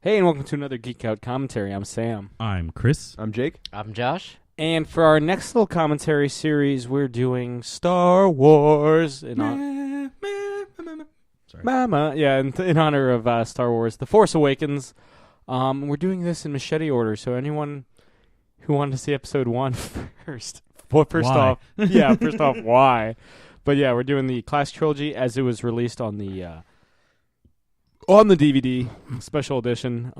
Hey, and welcome to another Geek Out commentary. I'm Sam. I'm Chris. I'm Jake. I'm Josh. And for our next little commentary series, we're doing Star Wars. Sorry. Mama. Yeah, in honor of Star Wars, The Force Awakens. We're doing this in Machete order, so anyone who wanted to see episode 1 first. Well, first off, why? But yeah, we're doing the classic trilogy as it was released on the DVD special edition.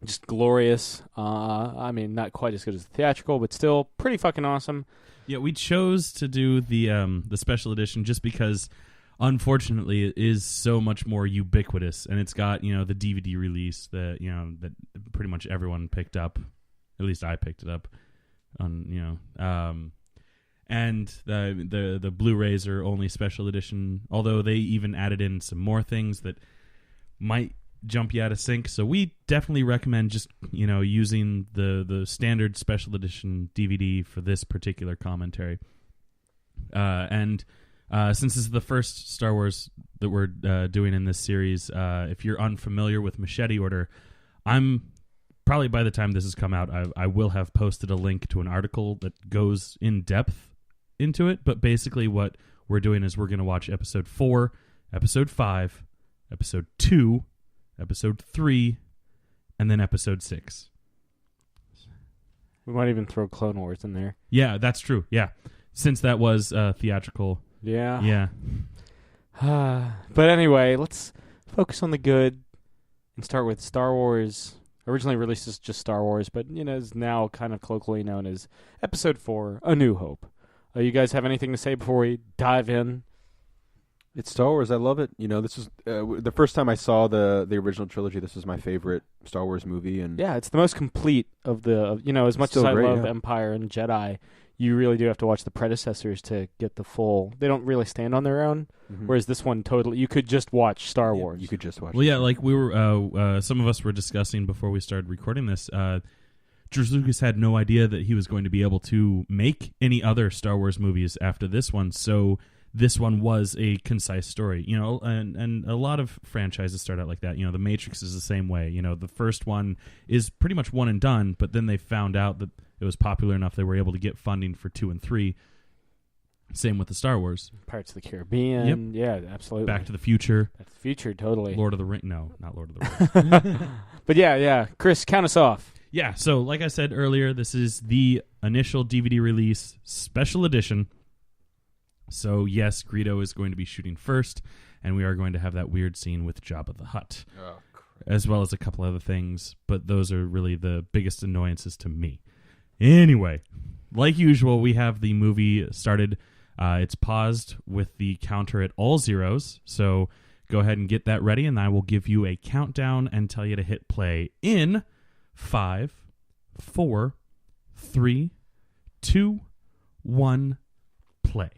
Just glorious. I mean, not quite as good as the theatrical, but still pretty fucking awesome. Yeah, we chose to do the special edition just because, unfortunately, it is so much more ubiquitous, and it's got the DVD release that that pretty much everyone picked up. At least I picked it up on and the Blu-rays are only special edition. Although they even added in some more things that might jump you out of sync. So we definitely recommend just using the standard special edition DVD for this particular commentary. And since this is the first Star Wars that we're doing in this series, if you're unfamiliar with Machete Order, I'm probably by the time this has come out, I will have posted a link to an article that goes in depth into it. But basically what we're doing is we're going to watch episode 4, episode 5, episode 2, episode 3, and then episode 6. We might even throw Clone Wars in there. Yeah, that's true. Yeah. Since that was theatrical. Yeah. Yeah. But anyway, let's focus on the good and start with Star Wars. Originally released as just Star Wars, but is now kind of colloquially known as Episode 4, A New Hope. You guys have anything to say before we dive in? It's Star Wars. I love it. This is the first time I saw the original trilogy. This was my favorite Star Wars movie, and yeah, it's the most complete of the. As much as I love Empire and Jedi, you really do have to watch the predecessors to get the full. They don't really stand on their own. Mm-hmm. Whereas this one, totally, you could just watch Star Wars. You could just watch. Well, yeah, like we were. Some of us were discussing before we started recording this. George Lucas had no idea that he was going to be able to make any other Star Wars movies after this one. So this one was a concise story, and a lot of franchises start out like that. The Matrix is the same way. The first one is pretty much one and done, but then they found out that it was popular enough they were able to get funding for 2 and 3. Same with the Star Wars. Pirates of the Caribbean. Yep. Yeah, absolutely. Back to the Future. Back to the Future, totally. Lord of the Rings. No, not Lord of the Rings. But yeah. Chris, count us off. Yeah, so like I said earlier, this is the initial DVD release special edition. So yes, Greedo is going to be shooting first, and we are going to have that weird scene with Jabba the Hutt, as well as a couple other things, but those are really the biggest annoyances to me. Anyway, like usual, we have the movie started. It's paused with the counter at all zeros, so go ahead and get that ready, and I will give you a countdown and tell you to hit play in 5, 4, 3, 2, 1, play.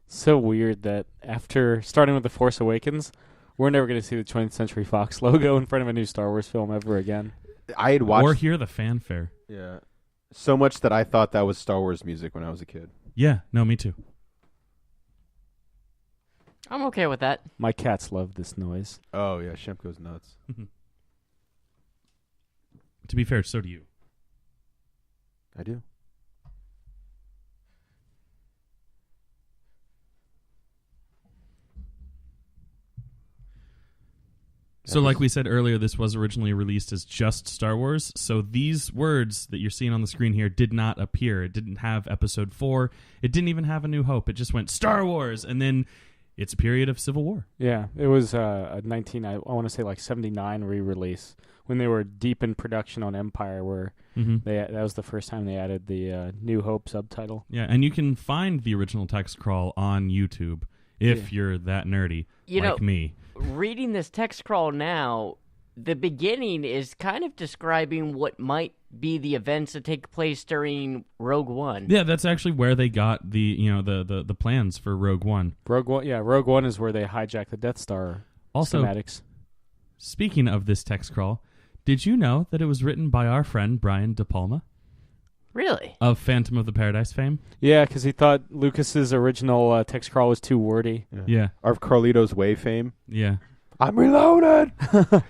So weird that after starting with The Force Awakens, we're never going to see the 20th Century Fox logo in front of a new Star Wars film ever again. I had watched... Or hear the fanfare. Yeah. So much that I thought that was Star Wars music when I was a kid. Yeah, no, me too. I'm okay with that. My cats love this noise. Oh, yeah, Shemp goes nuts. To be fair, so do you. I do. So like we said earlier, this was originally released as just Star Wars. So these words that you're seeing on the screen here did not appear. It didn't have Episode 4. It didn't even have A New Hope. It just went Star Wars, and then it's a period of Civil War. Yeah, it was a I want to say like 79 re-release when they were deep in production on Empire, where that was the first time they added the New Hope subtitle. Yeah, and you can find the original text crawl on YouTube if you're that nerdy like me. Reading this text crawl now, the beginning is kind of describing what might be the events that take place during Rogue One. Yeah, that's actually where they got the the plans for Rogue One. Rogue One is where they hijack the Death Star schematics. Speaking of this text crawl, did you know that it was written by our friend Brian De Palma? Really? Of Phantom of the Paradise fame. Yeah, because he thought Lucas's original text crawl was too wordy. Yeah. Of Carlito's Way fame. Yeah. I'm reloaded.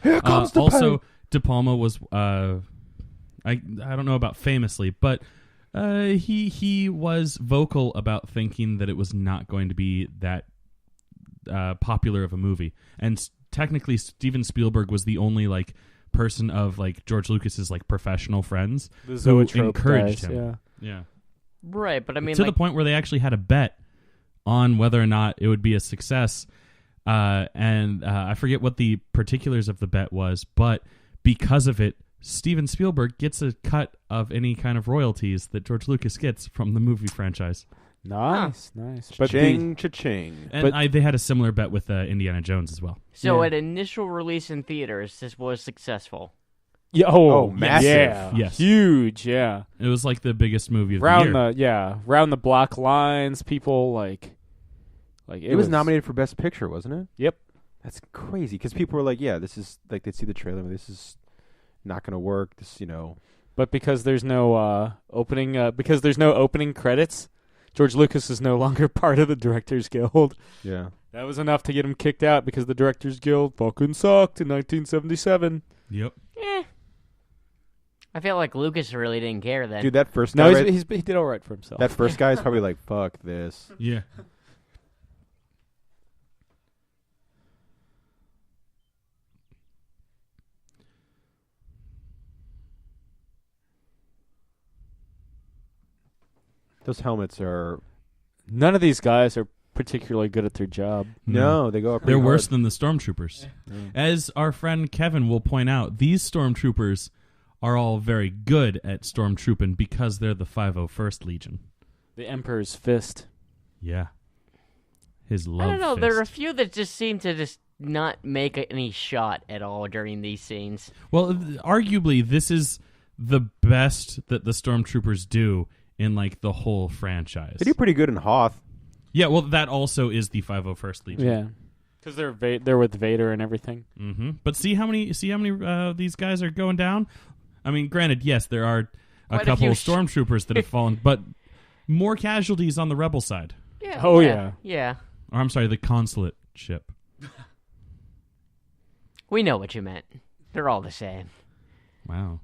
Here comes the also, pain. De Palma was I don't know about famously, but he was vocal about thinking that it was not going to be that popular of a movie, and technically Steven Spielberg was the only like person of like George Lucas's like professional friends The who Zoetrope encouraged guys, him. yeah. Yeah, Right, but I mean, to like, the point where they actually had a bet on whether or not it would be a success. And I forget what the particulars of the bet was, but because of it, Steven Spielberg gets a cut of any kind of royalties that George Lucas gets from the movie franchise. Nice. But Cha-ching, cha-ching. And they had a similar bet with Indiana Jones as well. so Yeah. at initial release in theaters, this was successful. yeah, massive. Yeah, Yes. huge. Yeah, It was like the biggest movie of round the year. round the block lines. People like It was nominated for Best Picture, wasn't it? Yep. That's crazy because people were like, "Yeah, this is like they'd see the trailer. This is not going to work." This, But because there's no opening credits, George Lucas is no longer part of the Directors Guild. Yeah. That was enough to get him kicked out because the Directors Guild fucking sucked in 1977. Yep. I feel like Lucas really didn't care then. Dude, that first No, guy, he did all right for himself. that first guy is probably like, "Fuck this." Yeah. Those helmets are None of these guys are particularly good at their job. no, they go up. They're pretty worse hard. than the stormtroopers. As our friend Kevin will point out, these stormtroopers are all very good at stormtrooping because they're the 501st Legion. The Emperor's Fist. Yeah. His love I don't know. fist. There are a few that just seem to just not make any shot at all during these scenes. Well, arguably, this is the best that the stormtroopers do in like the whole franchise. They do pretty good in Hoth. Yeah, well, that also is the 501st Legion. Yeah. Because they're with Vader and everything. Mm-hmm. But see how many these guys are going down. I mean, granted, yes, there are a Quite a couple few of stormtroopers that have fallen, but more casualties on the rebel side. Yeah. Oh, Yeah. Or I'm sorry, the consulate ship. We know what you meant. They're all the same. Wow.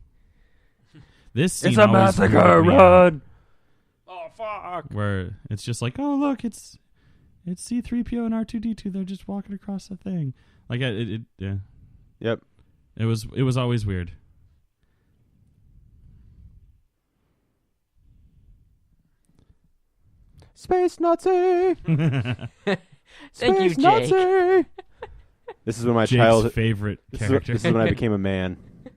This scene always weirded me out, Run! Oh, fuck. where it's just like, oh look, it's C-3PO and R2-D2. They're just walking across the thing. Like yeah. Yep. It was always weird. Space Nazi. Thank you, Space Jake. Nazi. This is when my Jake's childhood. favorite This character. is when I became a man. I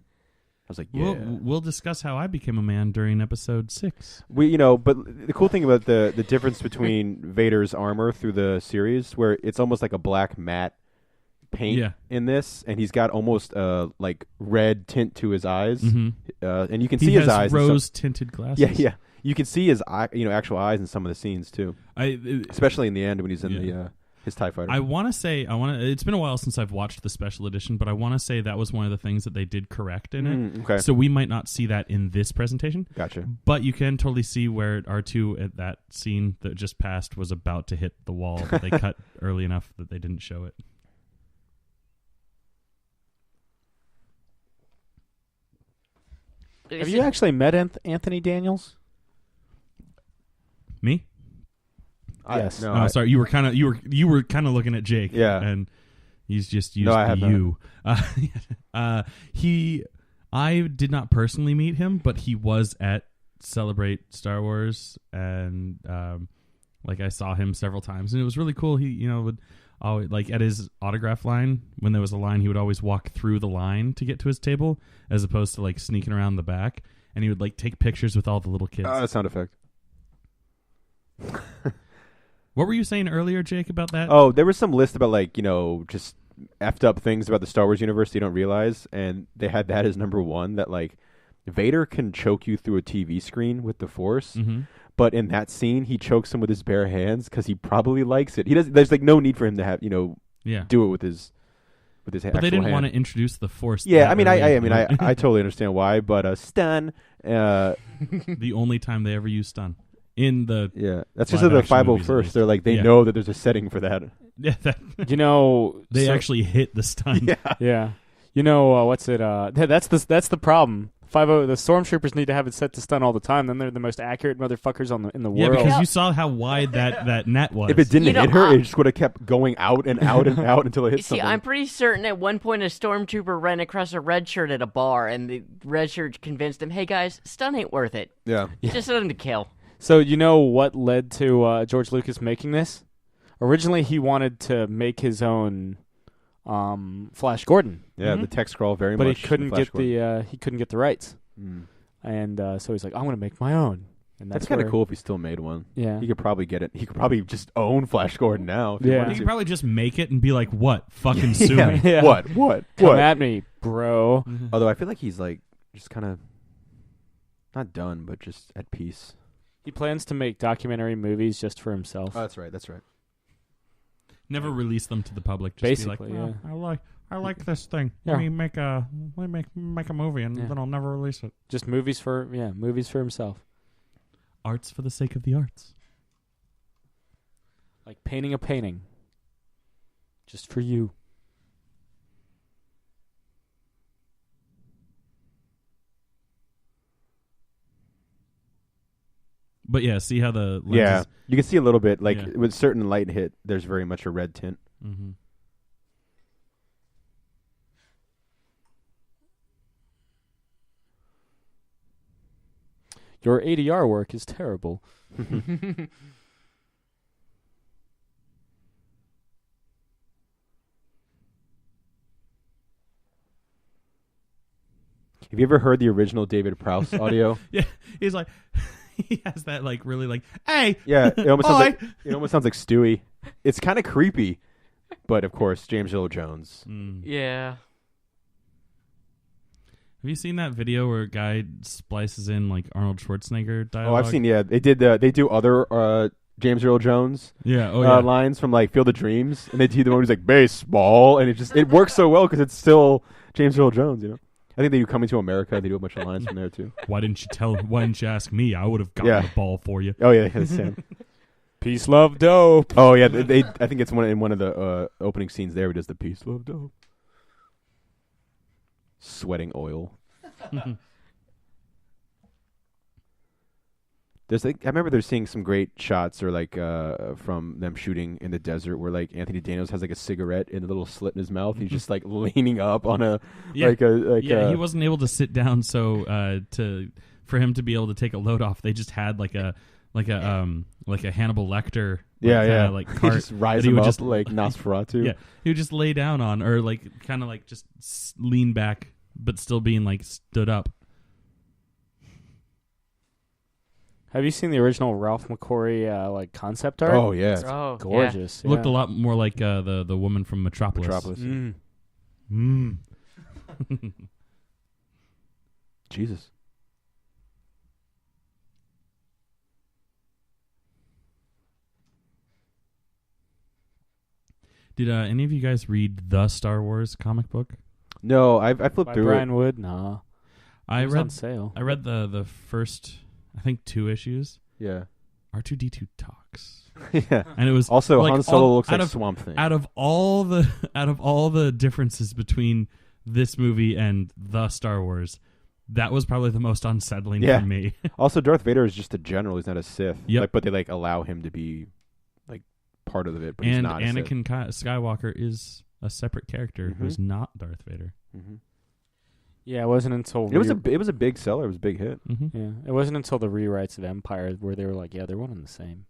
was like, yeah. We'll discuss how I became a man during episode 6. But the cool thing about the difference between Vader's armor through the series, where it's almost like a black matte paint Yeah. in this, and he's got almost like red tint to his eyes, Mhm. and you can He see has his eyes. in some- rose tinted glasses. yeah. You can see his actual eyes in some of the scenes too, especially in the end when he's in his TIE fighter. I want to it's been a while since I've watched the special edition, but I want to say that was one of the things that they did correct in it. Okay, So we might not see that in this presentation, gotcha. but you can totally see where R2 at that scene that just passed was about to hit the wall, but they cut early enough that they didn't show it. Have you actually met Anthony Daniels? Me? Yes. No, Oh, sorry. You were kind of looking at Jake. Yeah. And he's just used No, I have you. I did not personally meet him, but he was at Celebrate Star Wars, and I saw him several times, and it was really cool. He would always, like, at his autograph line, when there was a line, he would always walk through the line to get to his table, as opposed to like sneaking around the back, and he would like take pictures with all the little kids. sound effect. What were you saying earlier, Jake, about that? Oh, there was some list about just effed up things about the Star Wars universe you don't realize, and they had that as number one. That like Vader can choke you through a TV screen with the Force, but in that scene he chokes him with his bare hands because he probably likes it. He does. There's like no need for him to have do it with his. with his But they didn't want to introduce the Force. Yeah, that I mean, early. I totally understand why, but stun. The only time they ever use stun in the Yeah, that's just live the action 501st. movies, at least. They're like they Yeah. know that there's a setting for that. yeah You know, they so- actually hit the stun. Yeah, Yeah. You know, what's it? That's the problem. The stormtroopers need to have it set to stun all the time. Then they're the most accurate motherfuckers in the Yeah, world. because you saw how wide that net was. if it didn't You know, hit her, it just would have kept going out and out and out until it hit See, something. I'm pretty certain at one point a stormtrooper ran across a red shirt at a bar, and the red shirt convinced him, "Hey guys, stun ain't worth it. Yeah, Just let him to kill." So you know what led to George Lucas making this? Originally, he wanted to make his own Flash Gordon, yeah. Mhm. The text scroll very but much. he couldn't Flash get the rights, Mm. and so he's like, "I'm going to make my own." And That's kind of where- cool if he still made one. Yeah. He could probably get it. He could probably just own Flash Gordon now. If he Yeah. wanted You to. could probably just make it and be like, "What? Fucking sue Yeah. me." Yeah. What? Come at me, bro. Although I feel like he's like just kind of not done, but just at peace. He plans to make documentary movies just for himself. Oh, that's right. That's right. Never release them to the public. Just Basically, be like, yeah. I like this thing. Yeah. Let me make a movie, and Yeah. then I'll never release it. Just movies for himself. Arts for the sake of the arts. Like painting a painting. Just for you. But yeah, see how the lenses. Yeah, you can see a little bit. Like Yeah. with certain light hit, there's very much a red tint. Mm-hmm. Your ADR work is terrible. Have you ever heard the original David Prowse audio? Yeah, he's like, he has that like really like, hey, Yeah, it almost sounds Oi. like Stewie. It's kind of creepy, but of course, James Earl Jones. Yeah. Have you seen that video where a guy splices in like Arnold Schwarzenegger Oh, dialogue? I've seen. Yeah, they did. They do other James Earl Jones Yeah. Oh yeah. lines from like Field of Dreams, and they do the one who's like baseball, and it works so well because it's still James Earl Jones. You know, I think they do Coming to America. They do a bunch of lines from there too. Why didn't you ask me? I would have gotten Yeah. the ball for you. Oh yeah, that's Sam. Peace, love, dope. Oh yeah, they I think it's in one of the opening scenes there. He does the peace, love, dope. Sweating oil. There's like I remember there's seeing some great shots or like from them shooting in the desert where like Anthony Daniels has like a cigarette in a little slit in his mouth. He's just like leaning up on a Yeah. yeah. He wasn't able to sit down, so for him to be able to take a load off, they just had like a Hannibal Lecter. Like He cart just rise that he him would up just like Nosferatu. Yeah, he would just lay down on, or like kind of like just lean back, but still being like stood up. Have you seen the original Ralph McQuarrie like concept art? Oh yeah. Oh, Gorgeous. Looked a lot more like the woman from Metropolis. Metropolis. Mm. Jesus. Did any of you guys read the Star Wars comic book? No, I flipped By through Brian Wood? Nah. I It was read on sale. I read the first, I think, 2 issues. it. Yeah. R2D2 talks, Yeah. and it was Also, like Han Solo all- looks out like of- Swamp Thing. out of all the differences between this movie and the Star Wars, that was probably the most unsettling Yeah. for me. Also, Darth Vader is just a general. He's not a Sith. Yep. Like, but they like allow him to be like part of it, but he's And not. A Sith. Anakin Skywalker is a separate character who's not Darth Vader. Mm-hmm. Yeah, it wasn't until It was a big seller. It was a big hit. Mm-hmm. yeah, it wasn't until the rewrites of Empire where they were like, yeah, they're one and the same.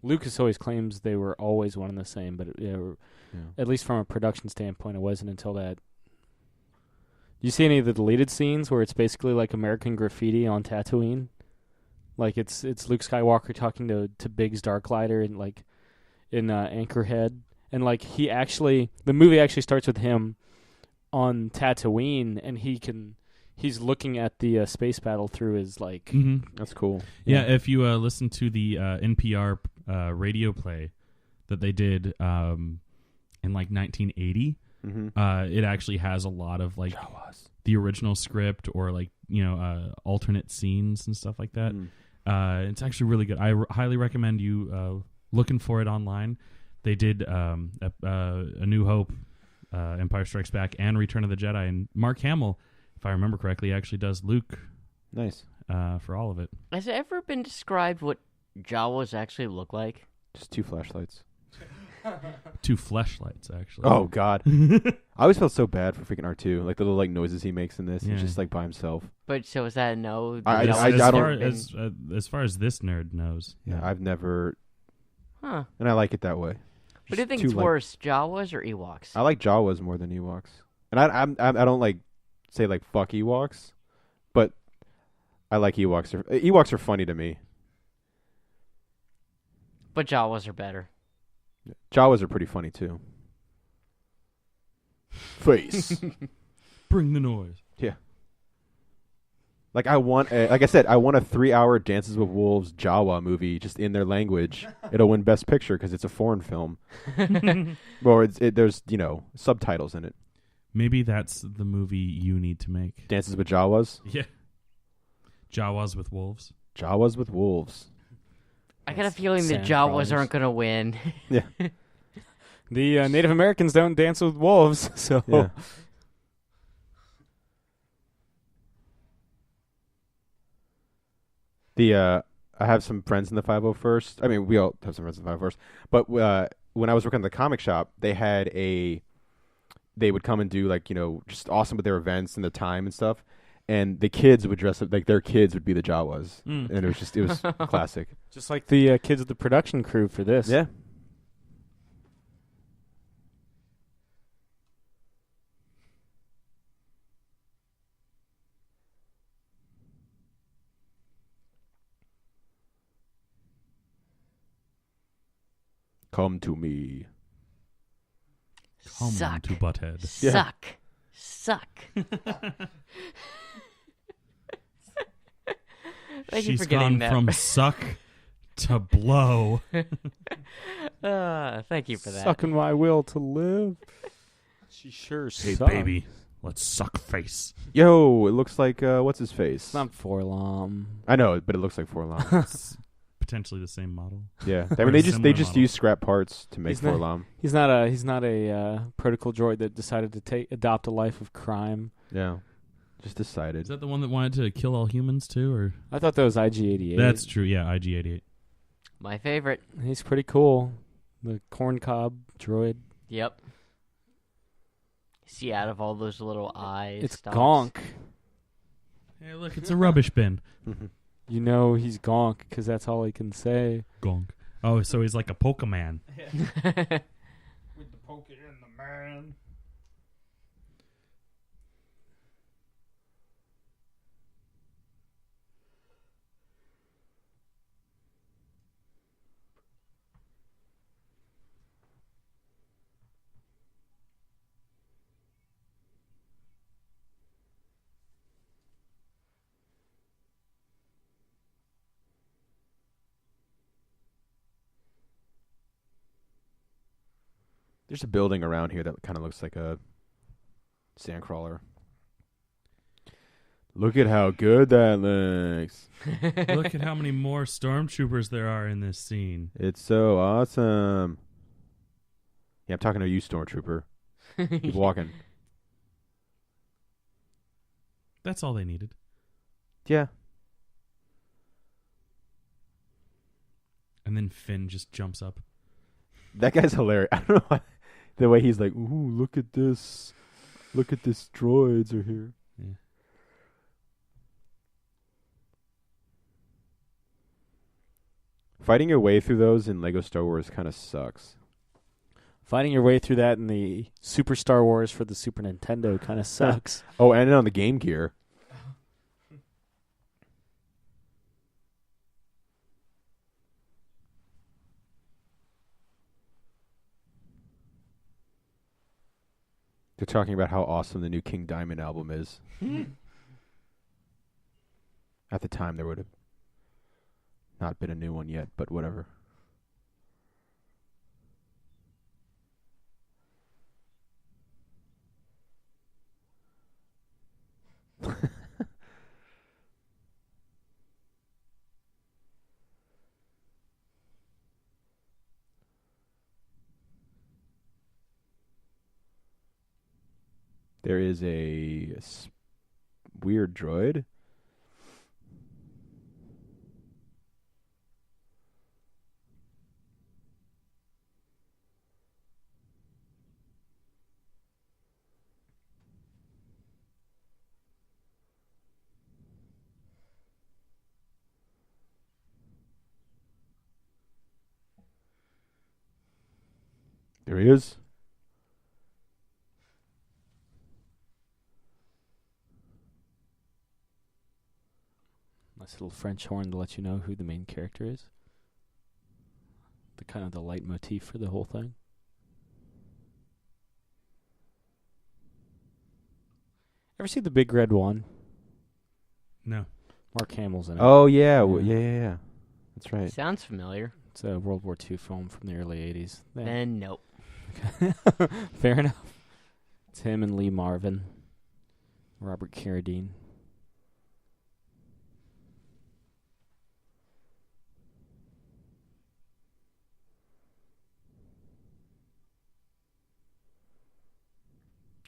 Lucas always claims they were always one and the same, but at least from a production standpoint, it wasn't until that. You see any of the deleted scenes where it's basically like American Graffiti on Tatooine? Like it's Luke Skywalker talking to Biggs Darklighter and like in Anchorhead, and like the movie actually starts with him on Tatooine, and he's looking at the space battle through his like. Mm-hmm. That's cool. Yeah, if you listen to the NPR radio play that they did in like 1980. It actually has a lot of like Jawas. the original script or like alternate scenes and stuff like that. It's actually really good. I highly recommend you looking for it online. They did A New Hope, Empire Strikes Back, and Return of the Jedi. And Mark Hamill, if I remember correctly, actually does Luke. Nice. For all of it. Has it ever been described what Jawas actually look like? Just 2 flashlights. 2 fleshlights, actually. Oh God. I always felt so bad for freaking R2. Like the little like noises he makes in this. Yeah. He's just like by himself. But so is that a no? I As far as this nerd knows. Yeah, I've never. Huh. And I like it that way. But do you think it's worse, Jawas or Ewoks? I like Jawas more than Ewoks. And I don't like say like fuck Ewoks, but I like Ewoks. Ewoks are funny to me. But Jawas are better. Jawas are pretty funny too. Face. Bring the noise. Yeah. Like I want a 3-hour Dances with Wolves Jawa movie just in their language. It'll win Best Picture because it's a foreign film. Well, there's subtitles in it. Maybe that's the movie you need to make. Dances with Jawas. Yeah. Jawas with wolves. Jawas with wolves. I got a feeling the Sand Jawas crawlers. aren't going to win. Yeah. The Native Americans don't dance with wolves, so Yeah. I have some friends in the 501st. I mean, we all have some friends in the 501st. But when I was working at the comic shop, they would come and do like, just awesome with their events and the time and stuff. And the kids would dress up like their kids would be the Jawas. And it was classic. just like the kids of the production crew for this. Yeah. Come to me. Come Suck. to Butthead. Suck. Suck. Thank you She's for getting gone that. from suck to blow. Thank you for that. Sucking my will to live. She sure Hey, sucks. baby, let's suck face. Yo, it looks like what's his face? It's not Forlom. I know, but it looks like Forlom. It's potentially the same model. Yeah, I Or mean a they similar just model. use scrap parts to make He's not- Forlom. He's not a protocol droid that decided to adopt a life of crime. Yeah, just decided. Is that the one that wanted to kill all humans too? Or I thought that was IG-88. that's true. Yeah, IG-88. My favorite. He's pretty cool. The corn cob droid. Yep. See, out of all those little eyes. It's stalks. Gonk. Hey, look, it's a rubbish bin. You know he's Gonk because that's all he can say. Gonk. Oh, so he's like a Pokemon. With the poke in the man. There's a building around here that kind of looks like a sandcrawler. Look at how good that looks. Look at how many more stormtroopers there are in this scene. It's so awesome. Yeah, I'm talking to you, Stormtrooper. Keep walking. That's all they needed. Yeah. And then Finn just jumps up. That guy's hilarious. I don't know why. The way he's like, ooh, look at this. Look at this. Droids are here. Yeah. Fighting your way through those in Lego Star Wars kind of sucks. Fighting your way through that in the Super Star Wars for the Super Nintendo kind of sucks. Oh, and on the Game Gear. They're talking about how awesome the new King Diamond album is. At the time, there would have not been a new one yet, but whatever. There is weird droid. There he is. Nice little French horn to let you know who the main character is. The kind of the leitmotif for the whole thing. Ever see the Big Red One? No. Mark Hamill's in it. Oh yeah, Yeah. yeah. That's right. Sounds familiar. It's a World War II film from the early 80s. Yeah. And nope. Fair enough. It's him and Lee Marvin. Robert Carradine.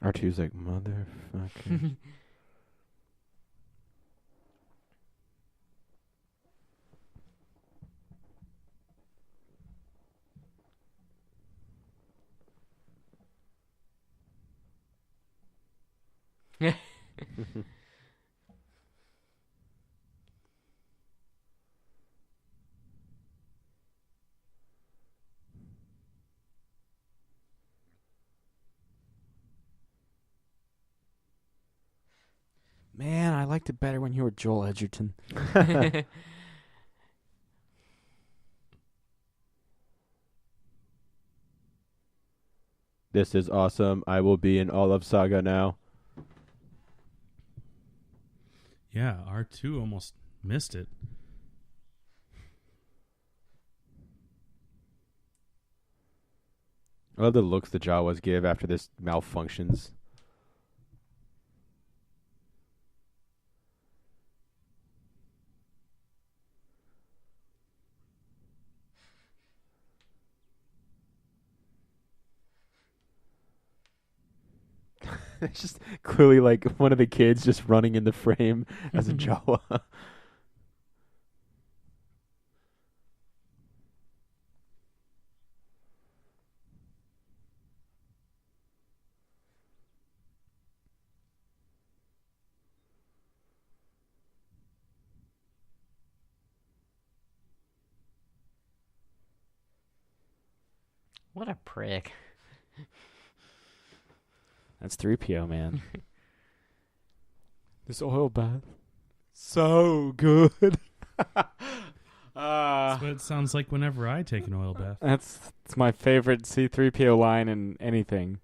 R2's like, motherfucker. Man, I liked it better when you were Joel Edgerton. This is awesome. I will be in all of Saga now. Yeah, R2 almost missed it. I love the looks the Jawas give after this malfunctions. It's just clearly like one of the kids just running in the frame as a Jawa. What a prick. That's 3PO, man. This oil bath. So good. That's what it sounds like whenever I take an oil bath. That's my favorite C3PO line in anything.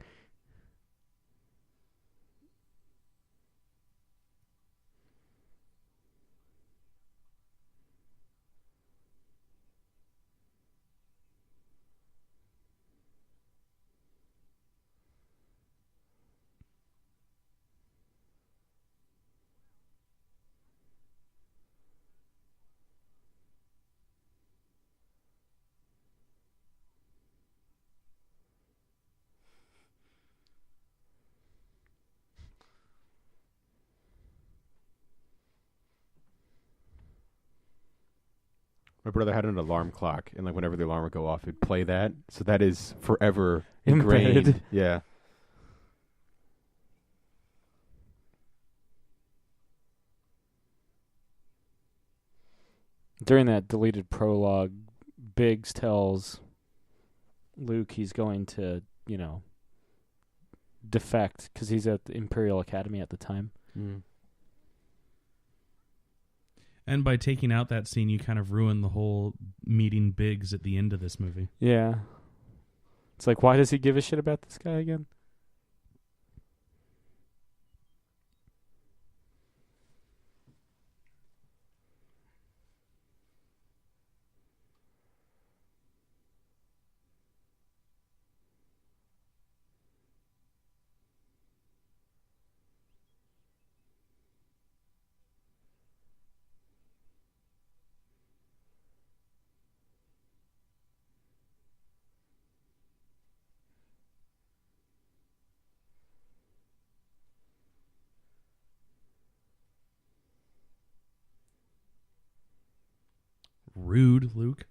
My brother had an alarm clock, and like whenever the alarm would go off, it'd play that. So that is forever ingrained. Embedded. Yeah. During that deleted prologue, Biggs tells Luke he's going to, defect because he's at the Imperial Academy at the time. Mm. And by taking out that scene, you kind of ruin the whole meeting Biggs at the end of this movie. Yeah. It's like, why does he give a shit about this guy again? Rude, Luke.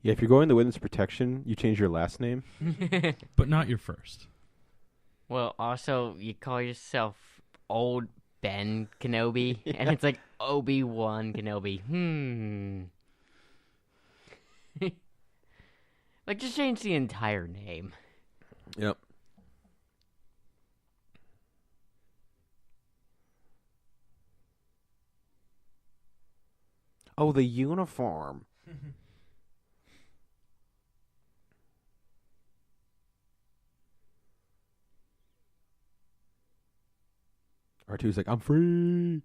Yeah, if you're going the witness protection, you change your last name. But not your first. Well, also, you call yourself Old Ben Kenobi, and it's like Obi-Wan Kenobi. Like, just change the entire name. Yep. Oh, the uniform. R2's like, I'm free.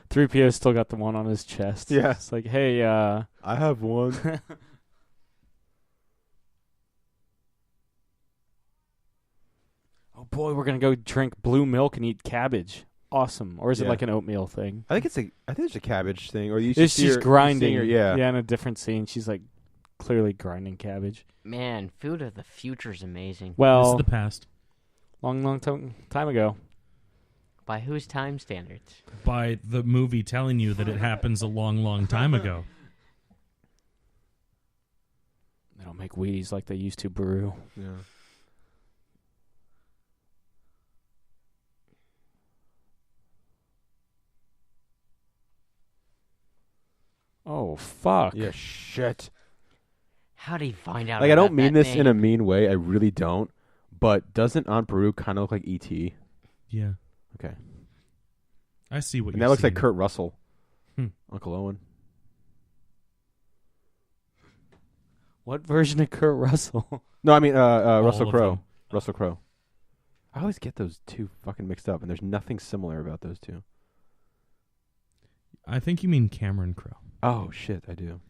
3PO still got the one on his chest. Yeah. It's like, hey, I have one. oh boy, we're gonna go drink blue milk and eat cabbage. Awesome. Or is it Yeah. like an oatmeal thing? I think it's a cabbage thing. Or you She's see her grinding. yeah. Yeah, in a different scene, she's like clearly grinding cabbage. Man, food of the future is amazing. This Well, is the past. long time ago. By whose time standards? By the movie telling you that it happens a long, long time ago. They don't make Wheaties like they used to brew. Yeah. Oh, fuck. Yeah, shit. How'd he find out? Like, I about don't mean that this name? in a mean way. I really don't. But doesn't Aunt Beru kind of look like E.T.? Yeah. Okay. I see what And you're that looks like saying. Kurt Russell. Hmm. Uncle Owen. What version of Kurt Russell? No, I mean Russell of Crowe. them. Russell Crowe. I always get those two fucking mixed up, and there's nothing similar about those two. I think you mean Cameron Crowe. Oh, shit, I do.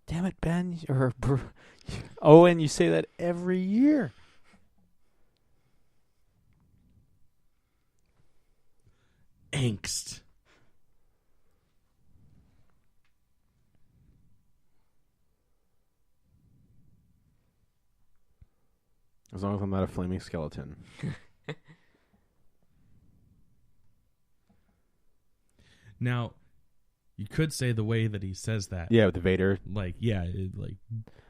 Damn it, Ben. Or Owen, you say that every year. Angst. As long as I'm not a flaming skeleton. Now, you could say the way that he says that. Yeah, with the Vader. Like, yeah,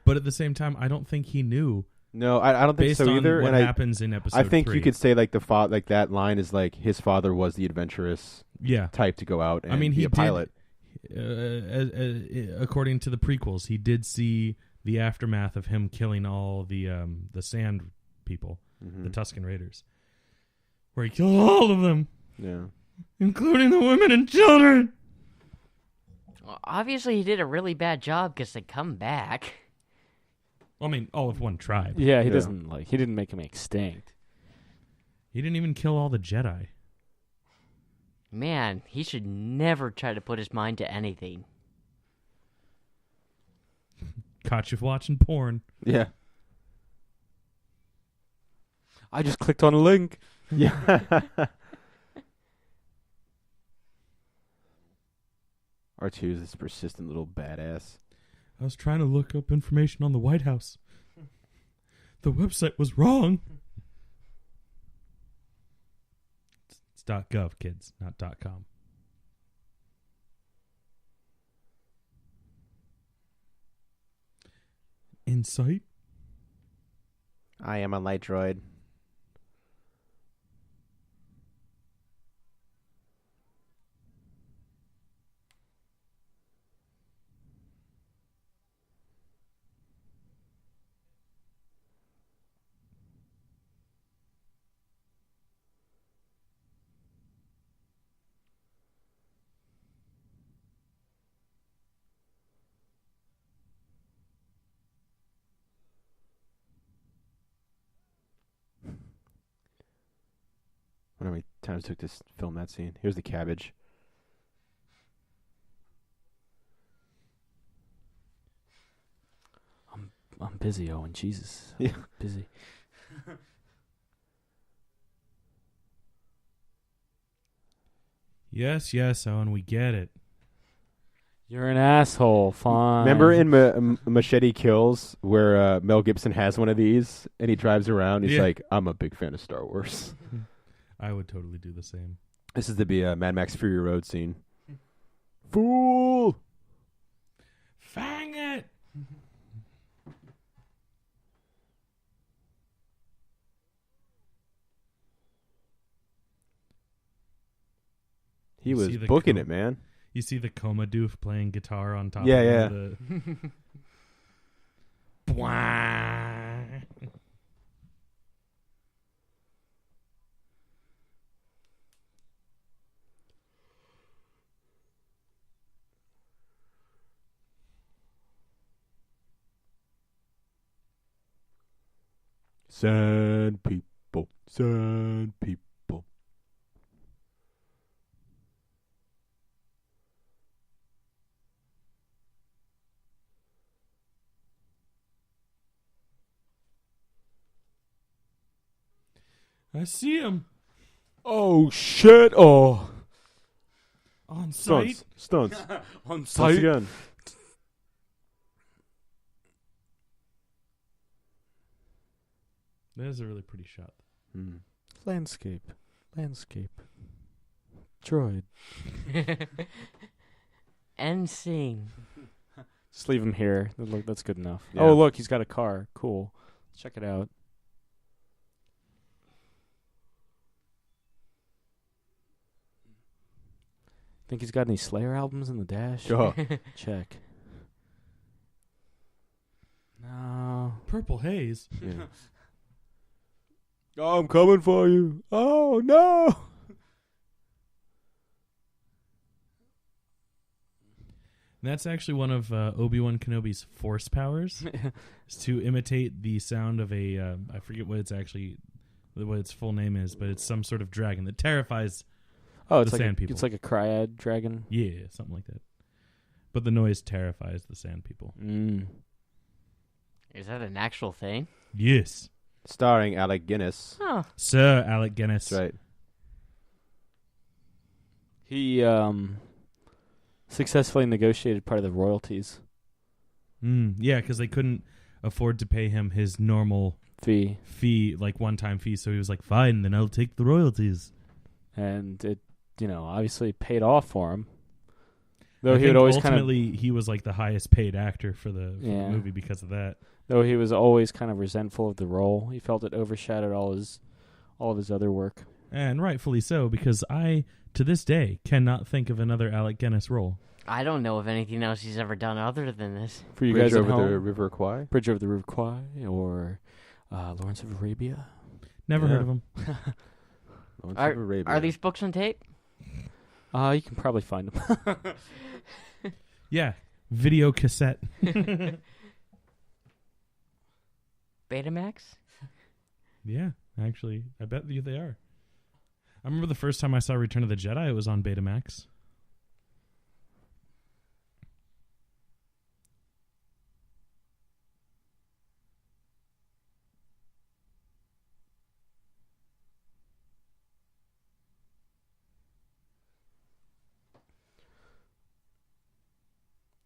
but at the same time, I don't think he knew. No, I don't think Based so on either. what And happens in episode I think 3. you could say like like that line is like his father was the adventurous Yeah. type to go out and I mean, be he a pilot. According to the prequels, he did see the aftermath of him killing all the sand people, Mhm. the Tusken Raiders, where he killed all of them, Yeah. including the women and children. Well, obviously, he did a really bad job because they come back. I mean, all of one tribe. Yeah, he Yeah. doesn't he didn't make him extinct. He didn't even kill all the Jedi. Man, he should never try to put his mind to anything. Caught you watching porn. Yeah. I just clicked on a link. Yeah. R2 is this persistent little badass. I was trying to look up information on the White House. The website was wrong. It's .gov, kids, not .com. Insight? I am a light droid. I wonder how many times it took to film that scene. Here's the cabbage. I'm busy, Owen. Jesus. Yeah. I'm busy. Yes, Owen, we get it. You're an asshole. Fine. Remember in Machete Kills where Mel Gibson has one of these and he drives around? He's Yeah. like, I'm a big fan of Star Wars. I would totally do the same. This is the Mad Max Fury Road scene. Fool! Fang it! He You was see the booking co- it, man. You see the Coma Doof playing guitar on top Yeah, of yeah. the... Bwah. Sand people, sand people. I see him Oh, shit. Oh. on sight. Stunts. On Once site. again. That is a really pretty shot. Hmm. Landscape. Droid. End scene. Just leave him here. Look, that's good enough. Yeah. Oh, look, he's got a car. Cool. Check it out. Think he's got any Slayer albums in the dash? Oh. Check. No. Purple haze. Yeah. I'm coming for you. Oh, no. And that's actually one of Obi-Wan Kenobi's force powers, is to imitate the sound of a, I forget what its full name is, but it's some sort of dragon that terrifies, Oh, it's The like sand people. It's like a Cryad dragon. yeah, something like that. But the noise terrifies the sand people. Mm. Is that an actual thing? Yes. Starring Alec Guinness. Huh. Sir Alec Guinness. That's right. He successfully negotiated part of the royalties Yeah, because they couldn't afford to pay him his normal fee, like one-time fee, so he was like, fine, then I'll take the royalties. and it, obviously paid off for him. Though I he would think always kind of, ultimately he was like the highest paid actor for the Yeah. movie because of that. though he was always kind of resentful of the role. He felt it overshadowed all of his other work. And rightfully so, because I, to this day, cannot think of another Alec Guinness role. I don't know of anything else he's ever done other than this. For you Bridge guys at over home, the River Kwai. Bridge over the River Kwai or Lawrence of Arabia. Never Yeah. heard of him. Lawrence of Arabia. Are these books on tape? You can probably find them. Yeah, video cassette. Betamax? Yeah, actually, I bet you they are. I remember the first time I saw Return of the Jedi, it was on Betamax.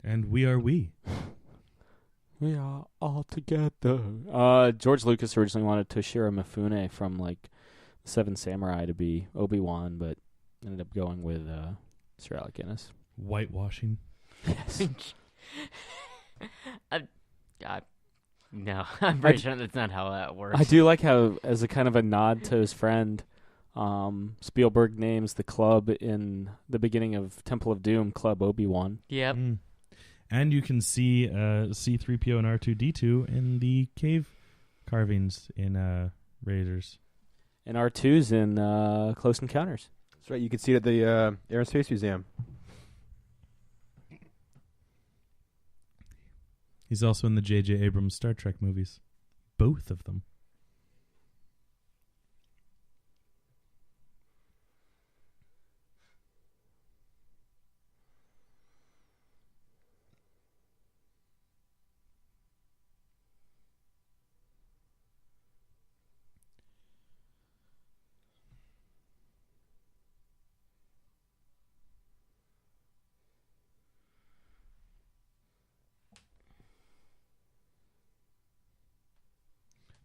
And we are we. We are all together. George Lucas originally wanted Toshiro Mifune from like Seven Samurai to be Obi-Wan, but ended up going with Sir Alec Guinness. Whitewashing. Yes. No, I'm pretty sure that's not how that works. I do like how, as a kind of a nod to his friend, Spielberg names the club in the beginning of Temple of Doom Club Obi-Wan. Yep. And you can see C-3PO and R2-D2 in the cave carvings in Raiders. And R2's in Close Encounters. That's right. You can see it at the Air and Space Museum. He's also in the J.J. Abrams Star Trek movies. Both of them.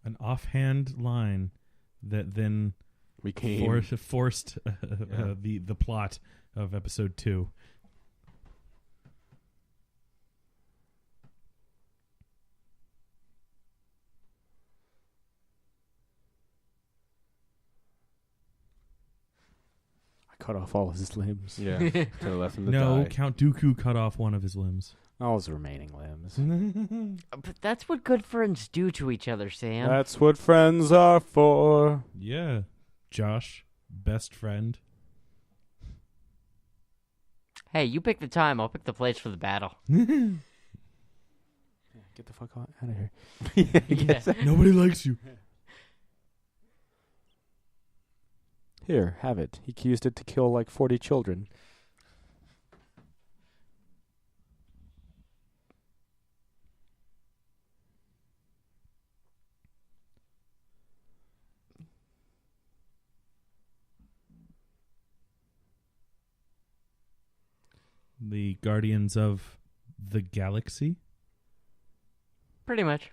An offhand line that then forced the plot of episode 2. I cut off all his limbs. Yeah. To let him No, die. Count Dooku cut off one of his limbs. All his remaining limbs. But that's what good friends do to each other, Sam. That's what friends are for. Yeah. Josh, best friend. Hey, you pick the time. I'll pick the place for the battle. Get the fuck out of here. Yeah. Nobody likes you. Here, have it. He used it to kill like 40 children. The Guardians of the Galaxy. Pretty much.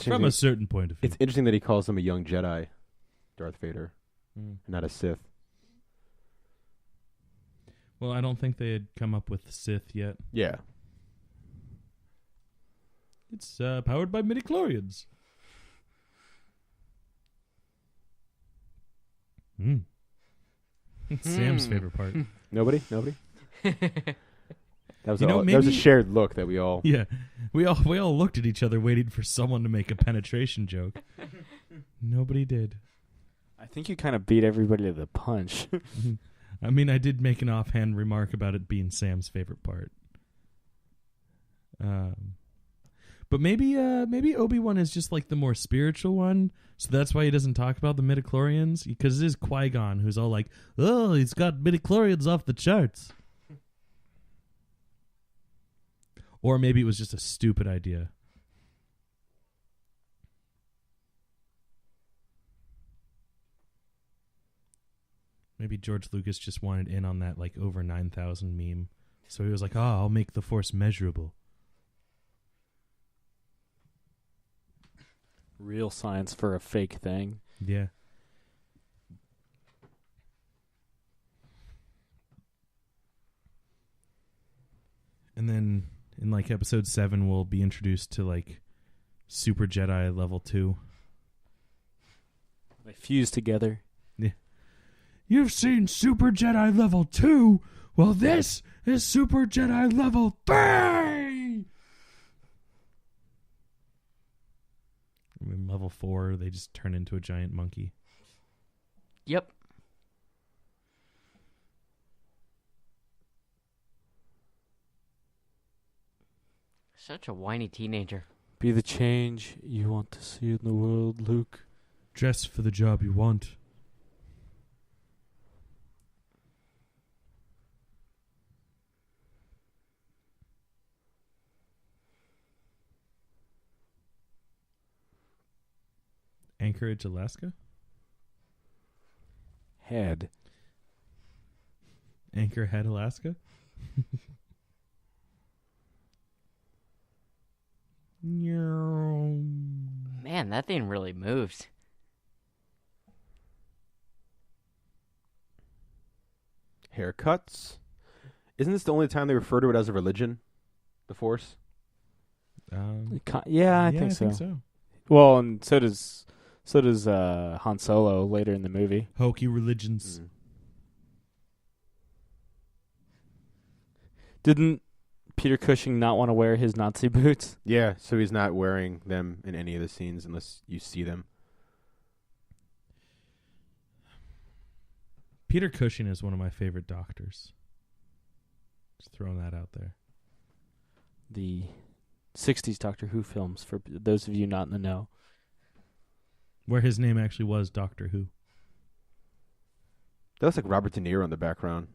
From a certain point of view. It's interesting that he calls him a young Jedi, Darth Vader, not a Sith. Well, I don't think they had come up with Sith yet. Yeah. It's powered by midichlorians. Sam's favorite part. Nobody? That was You know, that was a maybe- shared look that we all. Yeah, we all looked at each other waiting for someone to make a penetration joke. Nobody did. I think you kind of beat everybody to the punch. I mean, I did make an offhand remark about it being Sam's favorite part. But maybe Obi-Wan is just like the more spiritual one, so that's why he doesn't talk about the midichlorians, because it is Qui-Gon who's all like, "Oh, he's got midichlorians off the charts." Or maybe it was just a stupid idea. Maybe George Lucas just wanted in on that like over 9,000 meme. So he was like, I'll make the Force measurable. Real science for a fake thing. Yeah. And then in like episode 7 we'll be introduced to like Super Jedi level 2. They fuse together. You've seen Super Jedi level 2? Well, this is Super Jedi level 3! And in level 4, they just turn into a giant monkey. Yep. Such a whiny teenager. Be the change you want to see in the world, Luke. Dress for the job you want. Anchorage, Alaska? Head. Anchorhead, Alaska. Man, that thing really moves. Haircuts. Isn't this the only time they refer to it as a religion? The Force? Yeah, I think so. Well, and so does Han Solo later in the movie. Hokey religions. Didn't Peter Cushing not want to wear his Nazi boots? Yeah, so he's not wearing them in any of the scenes unless you see them. Peter Cushing is one of my favorite doctors. Just throwing that out there. The 60s Doctor Who films, for those of you not in the know. Where his name actually was Doctor Who. That looks like Robert De Niro in the background.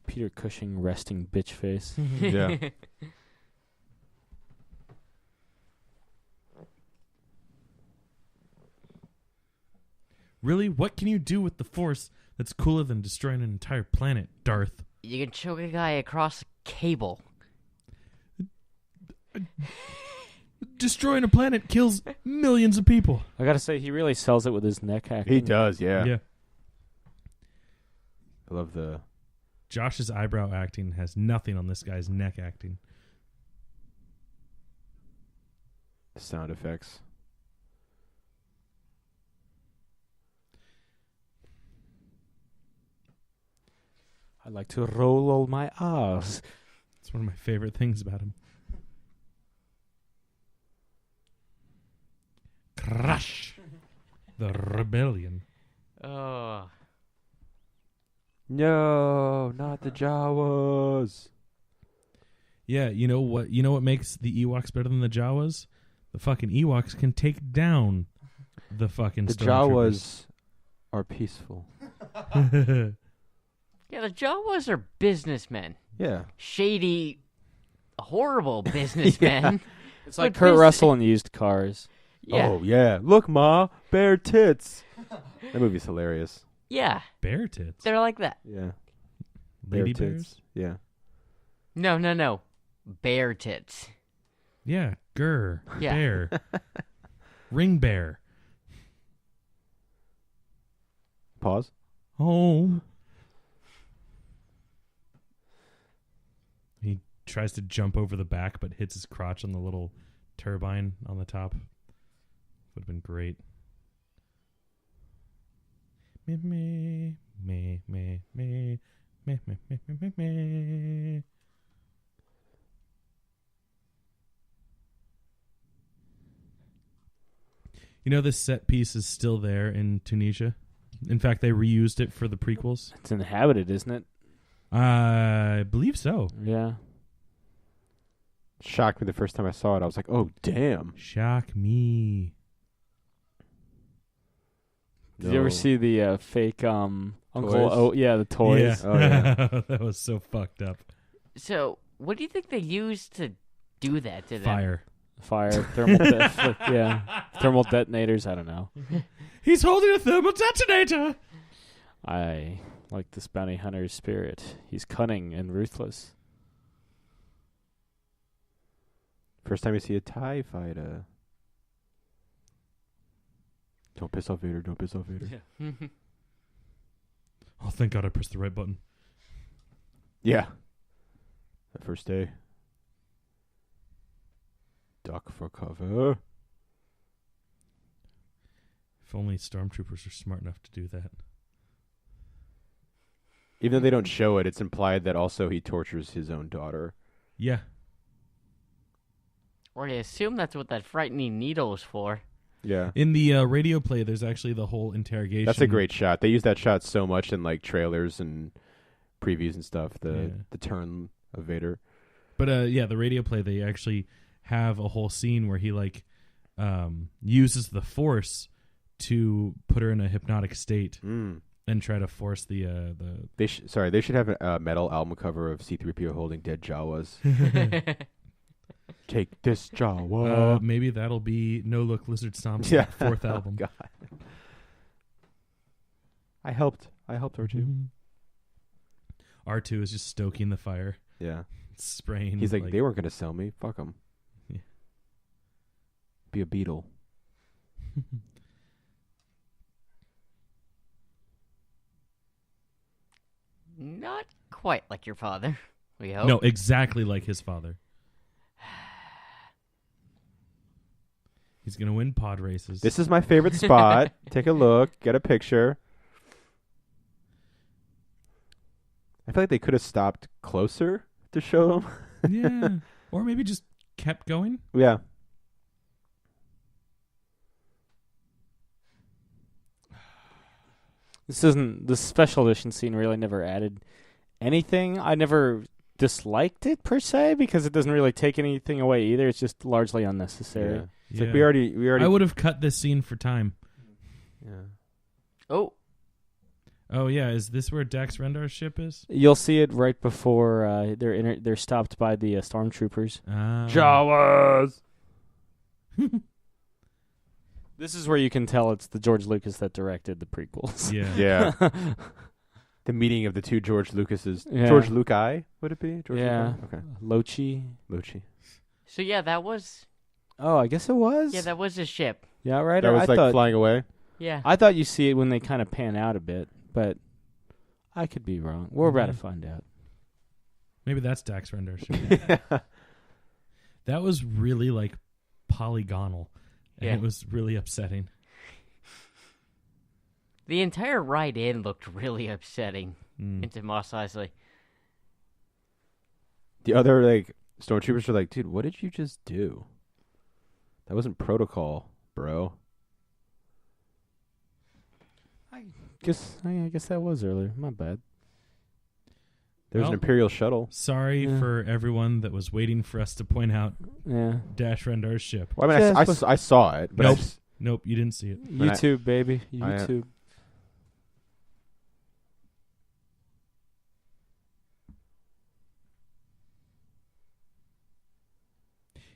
Peter Cushing resting bitch face. Yeah. Really? What can you do with the Force that's cooler than destroying an entire planet, Darth? You can choke a guy across a cable. Destroying a planet kills millions of people. I gotta say, he really sells it with his neck acting. He does, yeah. Yeah. I love the... Josh's eyebrow acting has nothing on this guy's neck acting. sound effects. I like to roll all my R's. It's one of my favorite things about him. Crush the rebellion. Oh. No, not the Jawas. Yeah, you know what? You know what makes the Ewoks better than the Jawas? The fucking Ewoks can take down the fucking The stormtroopers. Jawas are peaceful. Yeah, the Jawas are businessmen. Yeah. Shady, horrible businessmen. It's like But Kurt this- Russell in used cars. Yeah. Oh, yeah. Look, Ma, bare tits. That movie's hilarious. Yeah, Bear tits. they're like that. Yeah. Lady Bare bears? tits. Yeah. No. Bear tits. Yeah, grr. Yeah. Bear. Ring bear. Pause. Home. He tries to jump over the back but hits his crotch on the little turbine on the top. Would have been great. Me, me, me, me, me, me, me, me, me, me. You know, this set piece is still there in Tunisia. In fact, they reused it for the prequels. It's inhabited, isn't it? I believe so. Yeah. Shocked me the first time I saw it. I was like, oh, damn. Shock me. Did you ever see the fake Uncle? Toys? Oh, yeah, the toys. Yeah. Oh, yeah. That was so fucked up. So, what do you think they used to do that to them? Fire. Thermal detonators. I don't know. He's holding a thermal detonator. I like this bounty hunter's spirit. He's cunning and ruthless. First time you see a TIE fighter. Don't piss off Vader. Don't piss off Vader. Oh, thank God I pressed the right button. Yeah. That first day. Duck for cover. If only stormtroopers are smart enough to do that. Even though they don't show it, it's implied that also he tortures his own daughter. Yeah. Or I assume that's what that frightening needle is for. Yeah. In the radio play, there's actually the whole interrogation. That's a great shot. They use that shot so much in like trailers and previews and stuff. The turn of Vader. But yeah, the radio play, they actually have a whole scene where he like uses the Force to put her in a hypnotic state. and try to force the They should have a metal album cover of C-3PO holding dead Jawas. Take this Jawa. maybe that'll be No Look Lizard Stomp's Yeah. fourth album. God. I helped R2. R2 is just stoking the fire, Yeah. spraying. He's like, they weren't going to sell me. Fuck them. Yeah. Be a beetle. Not quite like your father. We hope. No, exactly like his father. He's gonna win pod races. This is my favorite spot. Take a look. Get a picture. I feel like they could have stopped closer to show him. Yeah, or maybe just kept going. Yeah. This special edition scene really never added anything. I never disliked it per se because it doesn't really take anything away either. It's just largely unnecessary. Yeah. It's like we already. I would have cut this scene for time. Yeah. Oh, Oh yeah, is this where Dax Rendar's ship is? You'll see it right before they're stopped by the stormtroopers. Jawas. This is where you can tell it's the George Lucas that directed the prequels. Yeah. Yeah. The meeting of the two George Lucases. Yeah. George Lucai, would it be? George Yeah. Lucai? Okay. Lochi. so yeah, that was Oh, I guess it was. that was a ship. Yeah, right. That was I like thought, flying away. Yeah. I thought you see it when they kind of pan out a bit, but I could be wrong. We're about to Mhm. find out. Maybe that's Dax Rendar's ship. That was really like polygonal, and Yeah. it was really upsetting. The entire ride in looked really upsetting Mm. into Mos Eisley. The other like stormtroopers are like, dude, what did you just do? That wasn't protocol, bro. I guess that was earlier. My bad. There was Well, an Imperial shuttle. Sorry Yeah. for everyone that was waiting for us to point out Yeah. Dash Rendar's ship. Well, I mean, Yeah, I saw it, but I Nope. just- Nope, you didn't see it. When I- YouTube, baby. I- YouTube.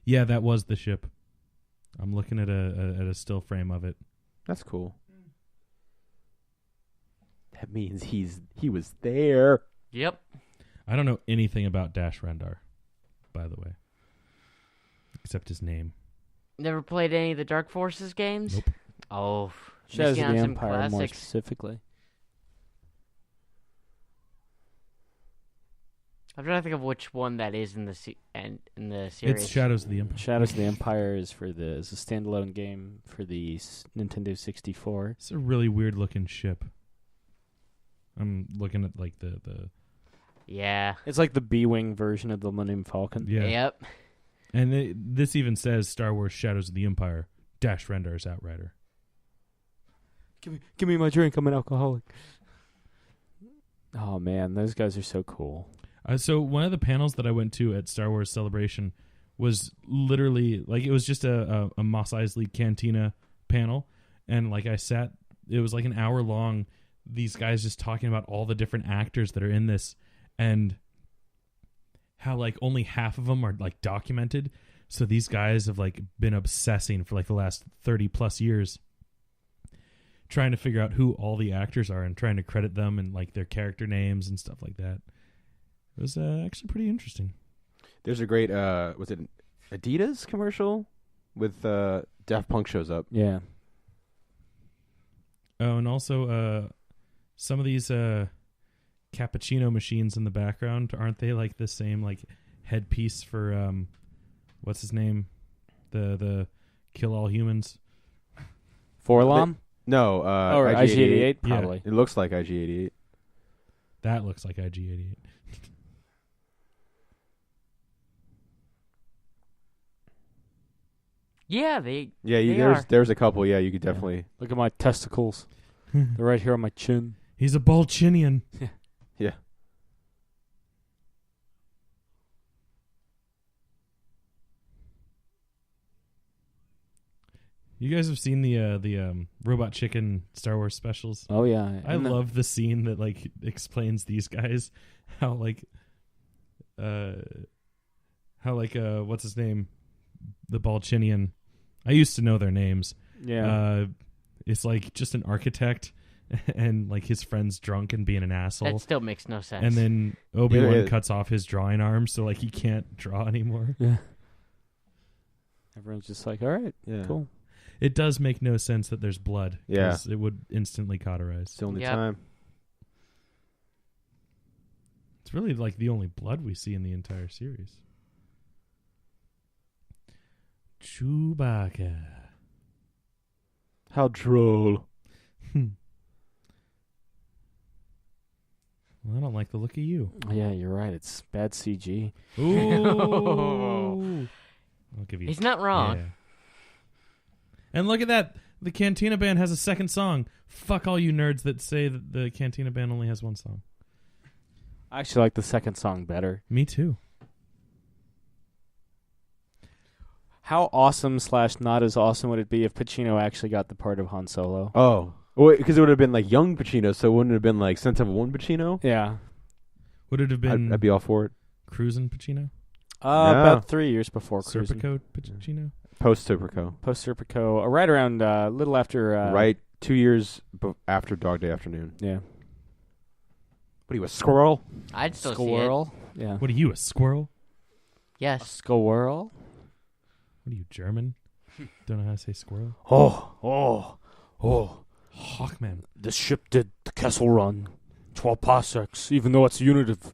Yeah, that was the ship. I'm looking at a still frame of it. that's cool. That means he was there. Yep. I don't know anything about Dash Rendar, by the way, except his name. Never played any of the Dark Forces games? Nope. Oh, Shadows missing of the on some Empire, more classics. specifically. I'm trying to think of which one that is in the in the series. It's Shadows of the Empire. Shadows of the Empire is is a standalone game for the Nintendo 64. It's a really weird looking ship. I'm looking at like the Yeah. It's like the B-wing version of the Millennium Falcon. yeah. Yep. And this even says Star Wars Shadows of the Empire Dash Rendar's Outrider. Give me my drink. I'm an alcoholic. Oh man, those guys are so cool. So one of the panels that I went to at Star Wars Celebration was literally like it was just a Mos Eisley Cantina panel, and like I sat, it was like an hour long. These guys just talking about all the different actors that are in this, and how like only half of them are like documented. So these guys have like been obsessing for like the last 30 plus years, trying to figure out who all the actors are and trying to credit them and like their character names and stuff like that. It was actually pretty interesting. There's a great was it Adidas commercial with Daft Punk shows up. Yeah. Oh, and also some of these cappuccino machines in the background, aren't they like the same like headpiece for what's his name? The Kill All Humans. Forlom? No, Or IG-88. IG-88, Yeah. probably. It looks like IG-88. That looks like IG-88. Yeah, they Yeah, They there's are. there's a couple. Yeah, you could definitely. Look at my testicles. They're right here on my chin. He's a Balchinian. Yeah. You guys have seen the Robot Chicken Star Wars specials? Oh yeah, I love the scene that like explains these guys how what's his name, the Balchinian. I used to know their names. Yeah, it's like just an architect and like his friend's drunk and being an asshole. That still makes no sense. And then Obi-Wan cuts off his drawing arm, so like he can't draw anymore. yeah. Everyone's just like, all right, Yeah. cool. It does make no sense that there's blood. Yeah. 'Cause it would instantly cauterize. It's the only Yep. time. It's really like the only blood we see in the entire series. Chewbacca. How droll. Well, I don't like the look of you. Yeah, you're right. It's bad CG. Ooh. I'll give you. He's not wrong. Yeah. And look at that. The Cantina Band has a second song. Fuck all you nerds that say that the Cantina Band only has one song. I actually like the second song better. Me too. How awesome / not as awesome would it be if Pacino actually got the part of Han Solo? Oh. Because it would have been like young Pacino, so it wouldn't have been like Sense of One Pacino. Yeah. Would it have been I'd be all for it. Cruisin' Pacino? No. About 3 years before Cruising. Serpico Pacino? Post Superco. Post Serpico, right around a little after. Right 2 years after Dog Day Afternoon. Yeah. What are you, a squirrel? I'd still Squirrel. Yeah. What are you, a squirrel? see it. Yes. Squirrel. What are you, German? Don't know how to say squirrel? Oh. Hawkman. The ship did the Kessel Run. 12 parsecs, even though it's a unit of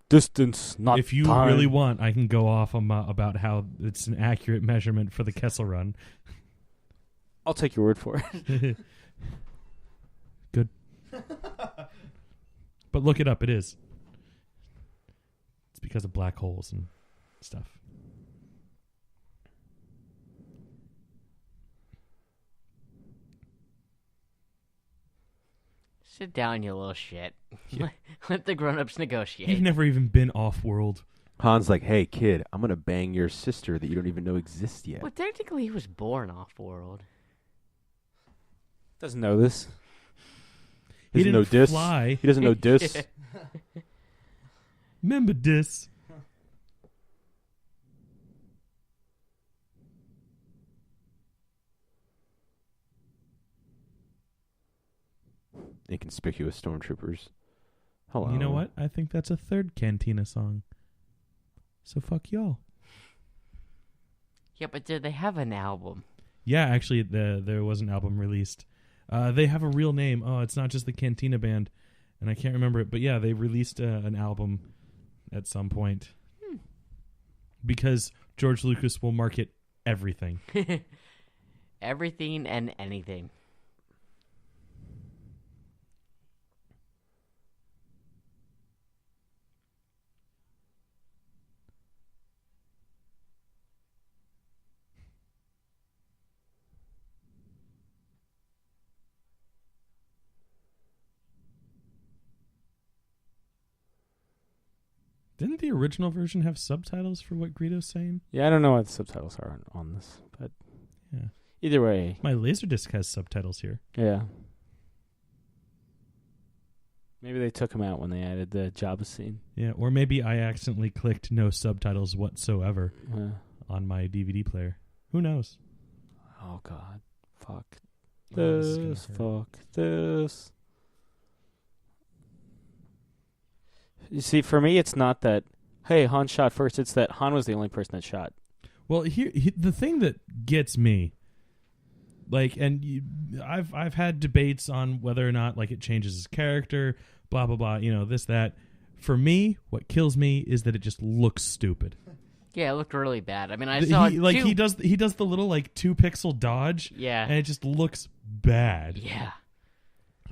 distance, not If you time. really want, I can go off about how it's an accurate measurement for the Kessel Run. I'll take your word for it. Good. But look it up. It is. It's because of black holes and stuff. Sit down, you little shit. Let the grown-ups negotiate. You've never even been off-world. Han's like, hey, kid, I'm going to bang your sister that you don't even know exists yet. Well, technically, he was born off-world. Doesn't know this. He doesn't know didn't dis. fly. He doesn't know dis. Remember this. Inconspicuous stormtroopers. Hello. You know what? I think that's a third Cantina song. So fuck y'all. Yeah, but did they have an album? Yeah, actually, there was an album released. They have a real name. Oh, it's not just the Cantina Band, and I can't remember it. But yeah, they released an album at some point because George Lucas will market everything. Everything and anything. Didn't the original version have subtitles for what Greedo's saying? Yeah, I don't know what the subtitles are on this, but Yeah. either way, My Laserdisc has subtitles here. yeah. Maybe they took them out when they added the Jabba scene. Yeah, or maybe I accidentally clicked no subtitles whatsoever Yeah. on my DVD player. Who knows? Oh God, fuck Oh, this is gonna this, hurt. fuck this. You see, for me, it's not that, hey, Han shot first. It's that Han was the only person that shot. Well, the thing that gets me, like, and I've had debates on whether or not like it changes his character, blah blah blah. You know, this that. For me, what kills me is that it just looks stupid. Yeah, it looked really bad. I mean, I saw he does the little like 2-pixel dodge. Yeah. and it just looks bad. Yeah.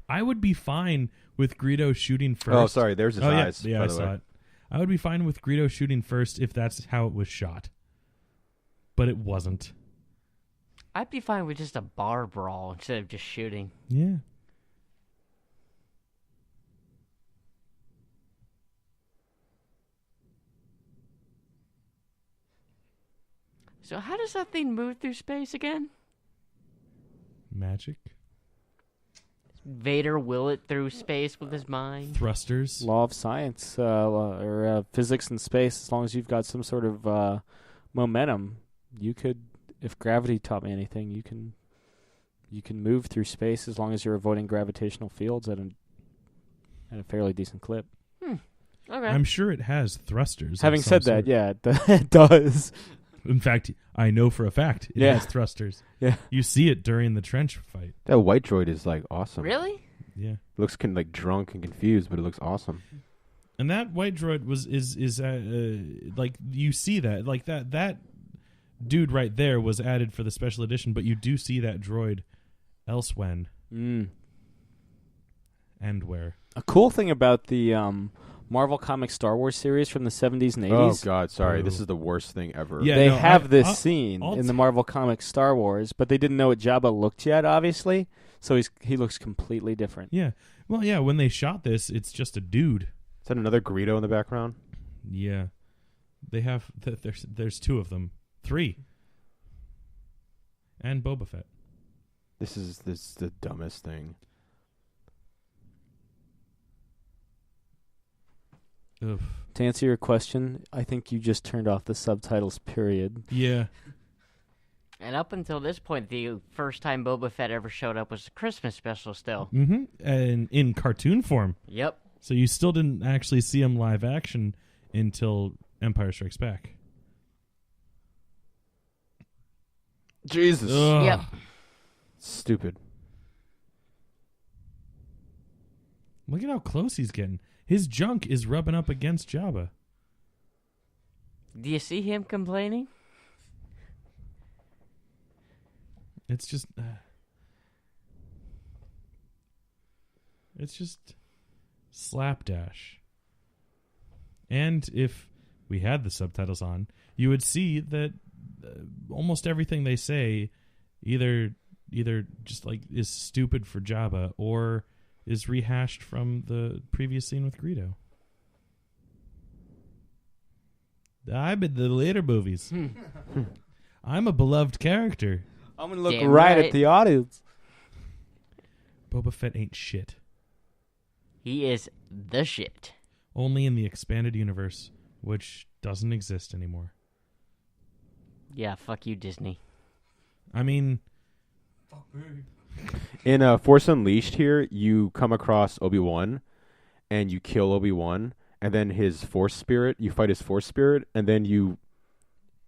I would be fine with Greedo shooting first. Oh, sorry. There's his eyes. Yeah, by I the saw way. it. I would be fine with Greedo shooting first if that's how it was shot. But it wasn't. I'd be fine with just a bar brawl instead of just shooting. Yeah. So how does that thing move through space again? Magic. Vader will it through space with his mind. Thrusters. Law of science or physics in space. As long as you've got some sort of momentum, you could. If gravity taught me anything, you can move through space as long as you're avoiding gravitational fields at a fairly decent clip. Okay. I'm sure it has thrusters. Having of some said that, sort. yeah, it does. In fact, I know for a fact it has thrusters. Yeah. You see it during the trench fight. That white droid is like awesome. Really? Yeah. Looks like drunk and confused, but it looks awesome. And that white droid is like you see that like that dude right there was added for the special edition, but you do see that droid elsewhere and where. A cool thing about the Marvel Comics Star Wars series from the 70s and 80s. Oh God, sorry, this is the worst thing ever. Yeah, they no, have this I'll scene in the Marvel Comics Star Wars, but they didn't know what Jabba looked yet, obviously. So he looks completely different. Yeah. Well, yeah, when they shot this, it's just a dude. Is that another Greedo in the background? Yeah. They have there's 2 of them. 3. And Boba Fett. This is the dumbest thing. Ugh. To answer your question, I think you just turned off the subtitles, period. Yeah. And up until this point, the first time Boba Fett ever showed up was a Christmas special still. Mm-hmm. And in cartoon form. Yep. So you still didn't actually see him live action until Empire Strikes Back. Jesus. Ugh. Yep. Stupid. Look at how close he's getting. His junk is rubbing up against Jabba. Do you see him complaining? It's just... it's just slapdash. And if we had the subtitles on, you would see that almost everything they say either just like is stupid for Jabba or is rehashed from the previous scene with Greedo. I'm in the later movies. I'm a beloved character. I'm going to look Damn right right. at the audience. Boba Fett ain't shit. He is the shit. Only in the expanded universe, which doesn't exist anymore. Yeah, fuck you, Disney. I mean... In Force Unleashed here, you come across Obi-Wan, and you kill Obi-Wan, and then his Force Spirit, you fight his Force Spirit, and then you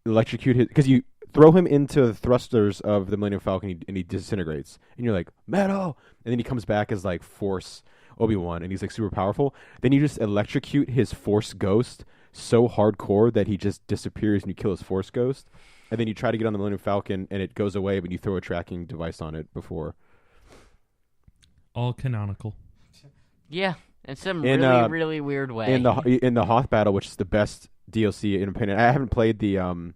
electrocute his... Because you throw him into the thrusters of the Millennium Falcon, and he disintegrates. And you're like, metal! And then he comes back as, like, Force Obi-Wan, and he's, like, super powerful. Then you just electrocute his Force Ghost so hardcore that he just disappears, and you kill his Force Ghost. And then you try to get on the Millennium Falcon, and it goes away, but you throw a tracking device on it before. All canonical. Yeah, in some In, really weird way. In the Hoth battle, which is the best DLC in opinion. I haven't played the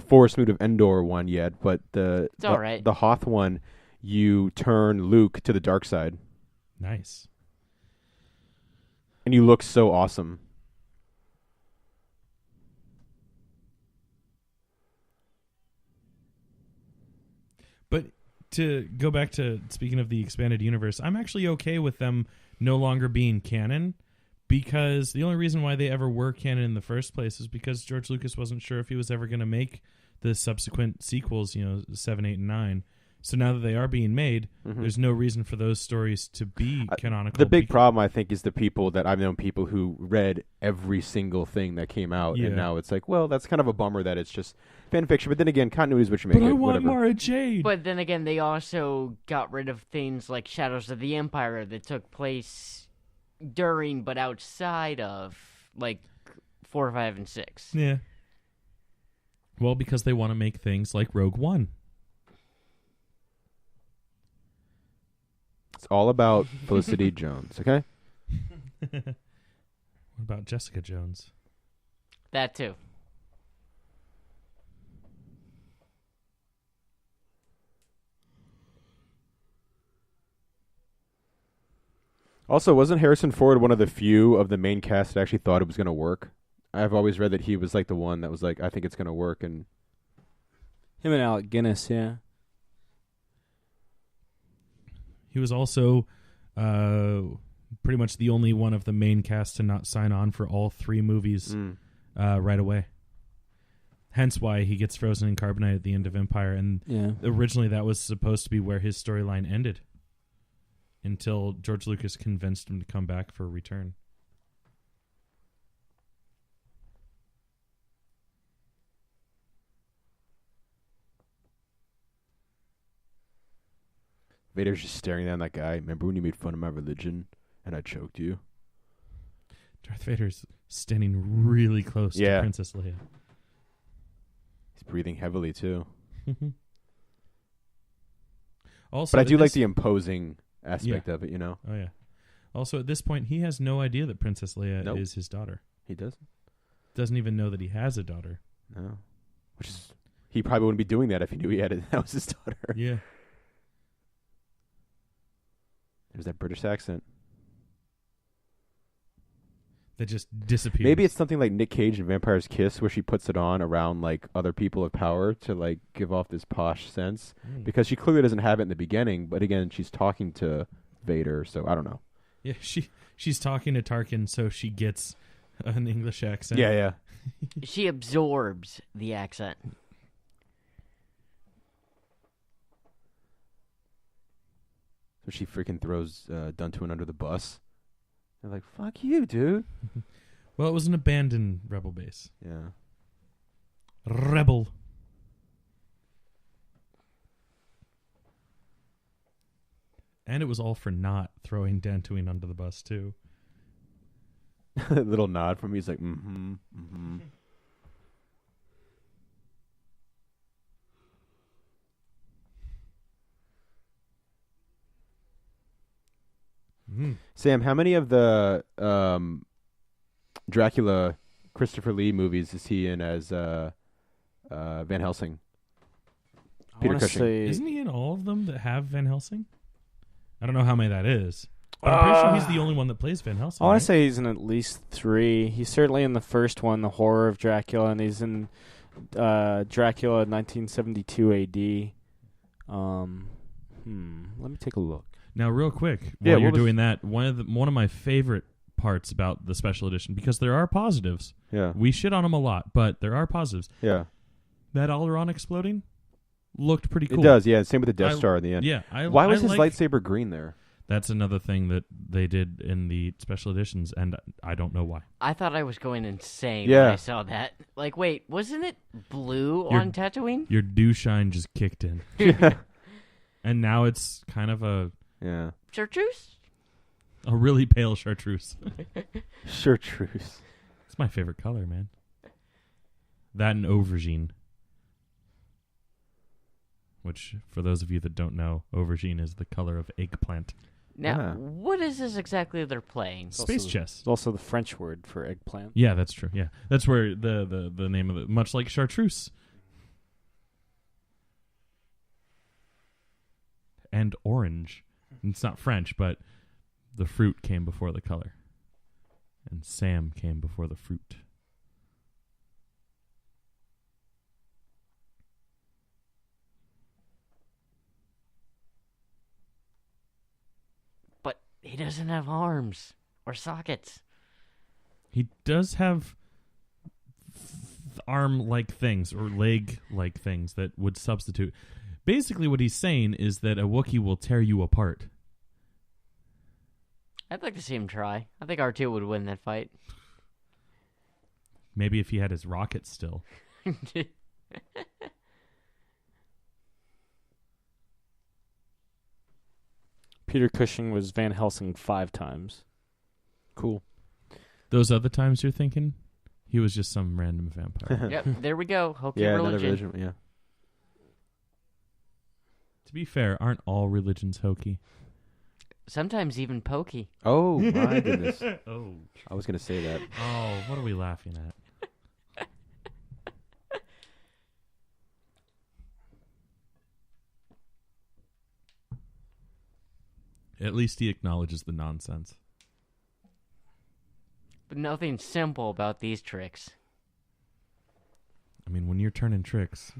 Forest Mood of Endor one yet, but It's all right. the Hoth one, you turn Luke to the dark side, Nice. and you look so awesome. But to go back to speaking of the expanded universe, I'm actually okay with them no longer being canon because the only reason why they ever were canon in the first place is because George Lucas wasn't sure if he was ever going to make the subsequent sequels, 7, 8, and 9. So now that they are being made, there's no reason for those stories to be canonical. The big problem, I think, is the people that I've known people who read every single thing that came out, Yeah. and now it's like, well, that's kind of a bummer that it's just fan fiction. But then again, continuity is what you make But it. I want Whatever. Mara Jade. But then again, they also got rid of things like Shadows of the Empire that took place during but outside of, like, 4, 5, and 6. Yeah. Well, because they want to make things like Rogue One. It's all about Felicity Jones, okay? What about Jessica Jones? That too. Also, wasn't Harrison Ford one of the few of the main cast that actually thought it was going to work? I've always read that he was like the one that was like, I think it's going to work. And Him and Alec Guinness, yeah. He was also pretty much the only one of the main cast to not sign on for all 3 movies right away. Hence why he gets frozen in carbonite at the end of Empire. And originally that was supposed to be where his storyline ended until George Lucas convinced him to come back for a return. Vader's just staring down that guy. Remember when you made fun of my religion and I choked you? Darth Vader's standing really close to Princess Leia. He's breathing heavily too. Also, but I do like the imposing aspect of it, you know? Oh, yeah. Also, at this point, he has no idea that Princess Leia is his daughter. He doesn't? Doesn't even know that he has a daughter. No. Which is... He probably wouldn't be doing that if he knew he had it. That was his daughter. Yeah. There's that British accent. That just disappears. Maybe it's something like Nick Cage in Vampire's Kiss, where she puts it on around like other people of power to like give off this posh sense, because she clearly doesn't have it in the beginning. But again, she's talking to Vader, so I don't know. Yeah, she's talking to Tarkin, so she gets an English accent. Yeah. She absorbs the accent. So she freaking throws Dantooine under the bus. They're like, "Fuck you, dude." Well, it was an abandoned rebel base. Yeah. Rebel. And it was all for not throwing Dantooine under the bus, too. A little nod from me. He's like, mm-hmm. Sam, how many of the Dracula Christopher Lee movies is he in as Van Helsing? Peter Cushing. Isn't he in all of them that have Van Helsing? I don't know how many that is. But I'm pretty sure he's the only one that plays Van Helsing. I want to say he's in at least 3. He's certainly in the first one, The Horror of Dracula, and he's in Dracula 1972 AD. Let me take a look. Now, real quick, while you're doing that, one of my favorite parts about the special edition, because there are positives. Yeah. We shit on them a lot, but there are positives. Yeah. That Alderaan exploding looked pretty cool. It does, yeah. Same with the Death Star in the end. Yeah. Why was his lightsaber green there? That's another thing that they did in the special editions, and I don't know why. I thought I was going insane when I saw that. Like, wait, wasn't it blue on Tatooine? Your douchine just kicked in. And now it's kind of a Chartreuse? A really pale chartreuse. Chartreuse. It's my favorite color, man. That and aubergine. Which, for those of you that don't know, aubergine is the color of eggplant. Now, what is this exactly they're playing? Space chess. It's also the French word for eggplant. Yeah, that's true. Yeah, that's where the name of it, much like chartreuse. And orange. It's not French, but the fruit came before the color. And Sam came before the fruit. But he doesn't have arms or sockets. He does have arm-like things or leg-like things that would substitute. Basically, what he's saying is that a Wookiee will tear you apart. I'd like to see him try. I think R2 would win that fight. Maybe if he had his rocket still. Peter Cushing was Van Helsing 5 times. Cool. Those other times you're thinking, he was just some random vampire. Yep, there we go. Hokey another religion. religion. Yeah. To be fair, aren't all religions hokey? Sometimes even pokey. Oh, my goodness. Oh. I was going to say that. Oh, what are we laughing at? At least he acknowledges the nonsense. But nothing simple about these tricks. I mean, when you're turning tricks...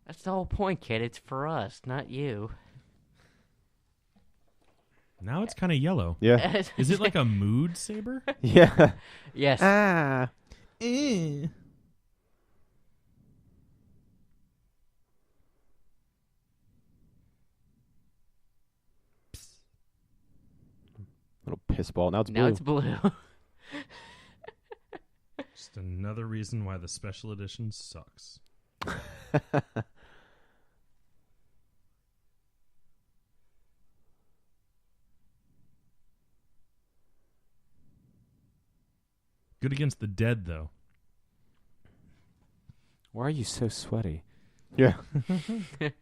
That's the whole point, kid. It's for us, not you. Now it's kind of yellow. Yeah. Is it like a mood saber? Yeah. Yes. Ah. Little piss ball. Now it's blue. Now it's blue. Just another reason why the special edition sucks. Good against the dead, though. Why are you so sweaty? Yeah. The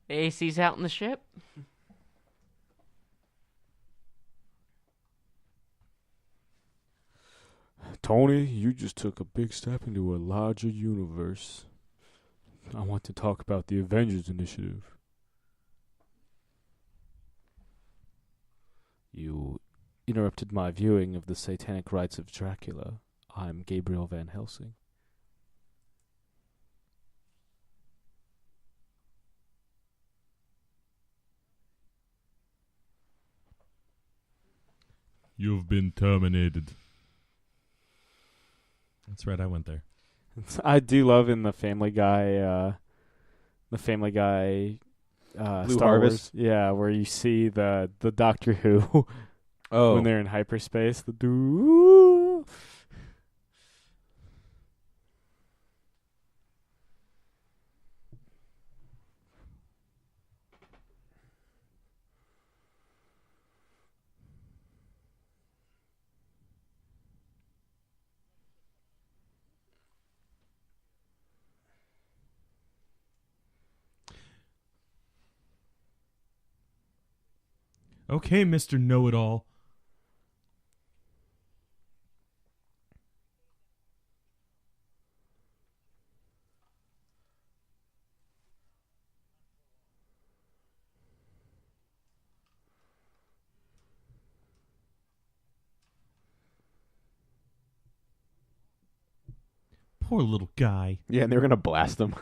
AC's out in the ship. Tony, you just took a big step into a larger universe. I want to talk about the Avengers Initiative. You interrupted my viewing of the Satanic Rites of Dracula. I'm Gabriel Van Helsing. You've been terminated. That's right, I went there. I do love in the Family Guy Blue Star Harvest? Wars, yeah, where you see the Doctor Who Oh. when they're in hyperspace. The do. Okay, Mr. Know-It-All. Poor little guy. Yeah, and they were going to blast them.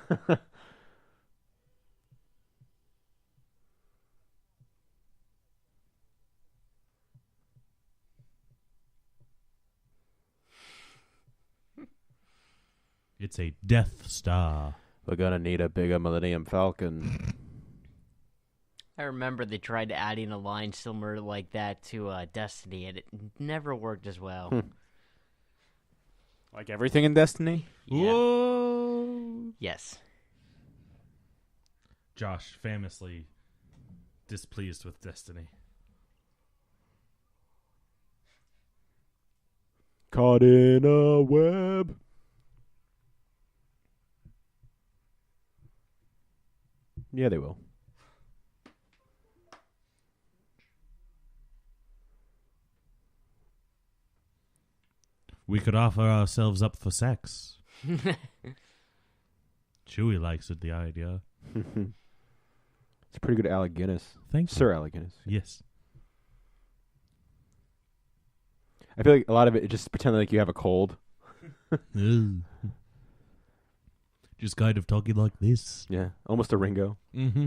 It's a Death Star. We're going to need a bigger Millennium Falcon. I remember they tried to add in a line similar like that to Destiny, and it never worked as well. Like everything in Destiny? Yeah. Whoa! Yes. Josh, famously displeased with Destiny. Caught in a web. Yeah, they will. We could offer ourselves up for sex. Chewie likes it, the idea. It's pretty good Alec Guinness. Thank you. Sir Alec Guinness. Yes. I feel like a lot of it just pretend like you have a cold. Ugh. Just kind of talking like this. Yeah, almost a Ringo. Mm-hmm.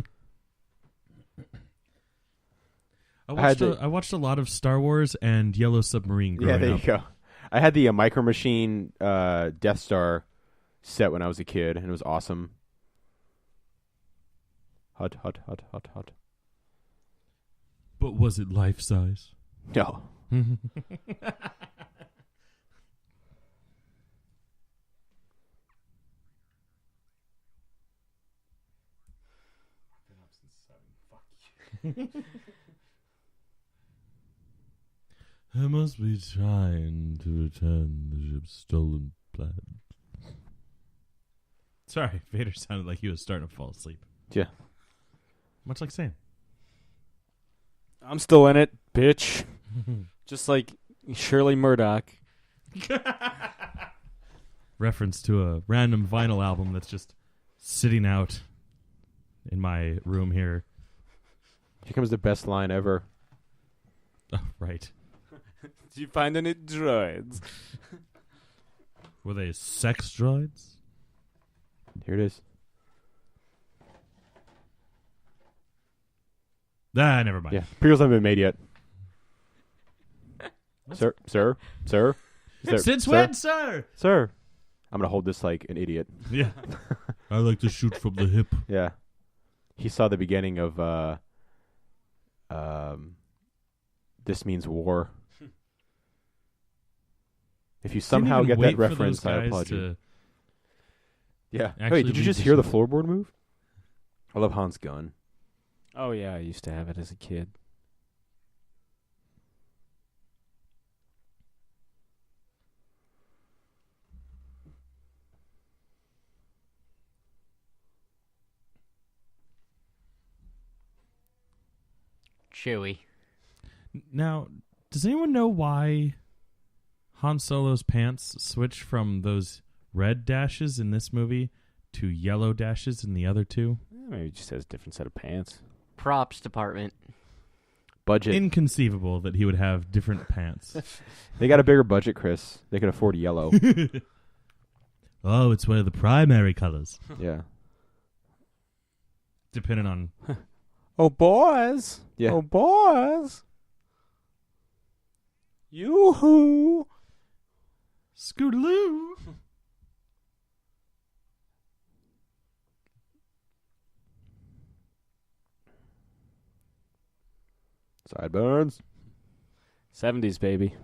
had I watched a lot of Star Wars and Yellow Submarine growing Yeah, there up. you go. I had the Micro Machine Death Star set when I was a kid, and it was awesome. Hot, hot, hot, hot, hot. But was it life size? No. I must be trying to return the ship's stolen plaid. Sorry, Vader sounded like he was starting to fall asleep. Yeah. Much like Sam. I'm still in it, bitch. Just like Shirley Murdoch. Reference to a random vinyl album that's just sitting out in my room here. Here comes the best line ever. Oh, right. Did you find any droids? Were they sex droids? Here it is. Never mind. Yeah, prequels haven't been made yet. Sir. Since when, sir? Sir. I'm going to hold this like an idiot. Yeah. I like to shoot from the hip. Yeah. He saw the beginning of This Means War. If you somehow Didn't even get that wait for reference, those I guys applaud you. to Yeah. actually Wait, did you leave just the hear the ship. floorboard move? I love Han's gun. Oh yeah, I used to have it as a kid. Chewie. Now, does anyone know why Han Solo's pants switch from those red dashes in this movie to yellow dashes in the other two? Maybe he just has a different set of pants. Props department. Budget. Inconceivable that he would have different pants. They got a bigger budget, Chris. They can afford yellow. Oh, it's one of the primary colors. Yeah. Depending on... Oh boys! Yeah. Oh boys! Yoo-hoo! Scootaloo! Sideburns. 70s, baby.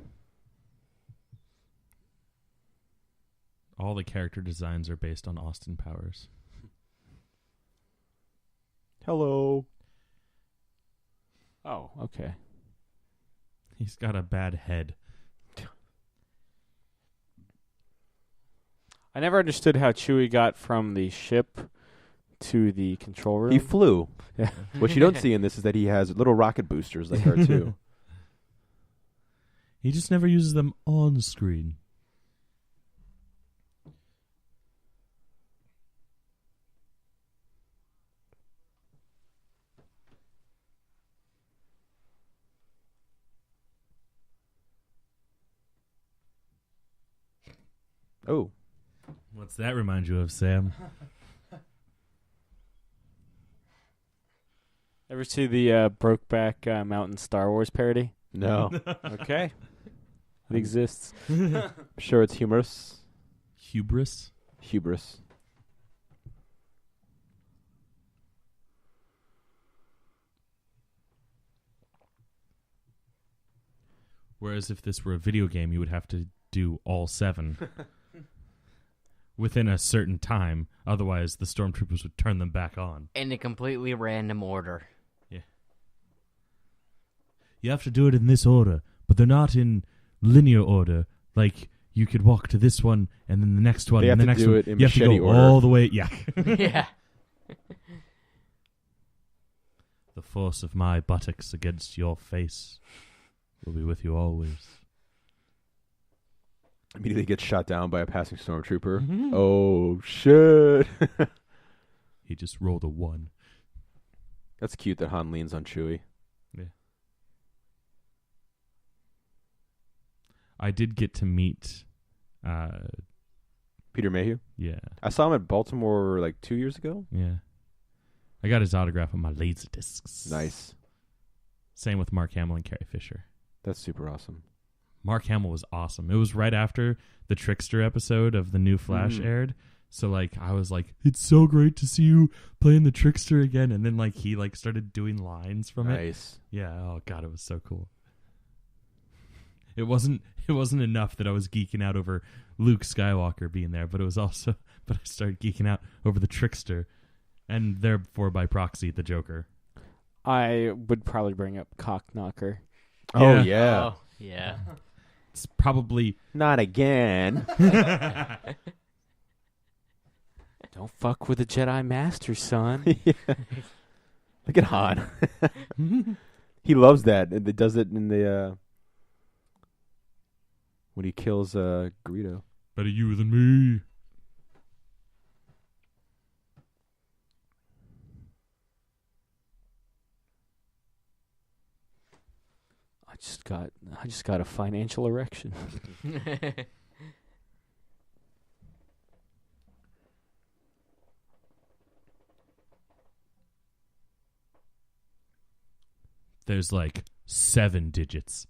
All the character designs are based on Austin Powers. Hello. Oh, okay. He's got a bad head. I never understood how Chewie got from the ship to the control room. He flew. Yeah. What you don't see in this is that he has little rocket boosters like R2. He just never uses them on screen. Oh. What's that remind you of, Sam? Ever see the Brokeback Mountain Star Wars parody? No. Okay. It exists. I'm sure it's humorous. Hubris? Hubris. Whereas if this were a video game, you would have to do all 7 within a certain time. Otherwise, the stormtroopers would turn them back on. In a completely random order. Yeah. You have to do it in this order, but they're not in linear order. Like, you could walk to this one, and then the next one, They and have the to next do one. it in You have to machete go order. all the way. Yeah. Yeah. The force of my buttocks against your face will be with you always. Immediately gets shot down by a passing stormtrooper. Mhm. Oh, shit. He just rolled a 1. That's cute that Han leans on Chewie. Yeah. I did get to meet, Peter Mayhew. yeah, I saw him at Baltimore like 2 years ago. yeah. I got his autograph on my laser discs. Nice. Same with Mark Hamill and Carrie Fisher. That's super awesome. Mark Hamill was awesome. It was right after the Trickster episode of the new Flash aired. So, like, I was like, it's so great to see you playing the Trickster again. And then, like, he, like, started doing lines from it. Nice. Yeah, oh, God, it was so cool. It wasn't enough that I was geeking out over Luke Skywalker being there, but it was also, but I started geeking out over the Trickster. And therefore, by proxy, the Joker. I would probably bring up Cockknocker. Oh, yeah. Oh, yeah. It's probably... Not again. Don't fuck with the Jedi Master, son. Yeah. Look at Han. He loves that. It does it in the... when he kills Greedo. Better you than me. I just got a financial erection. there's like 7 digits.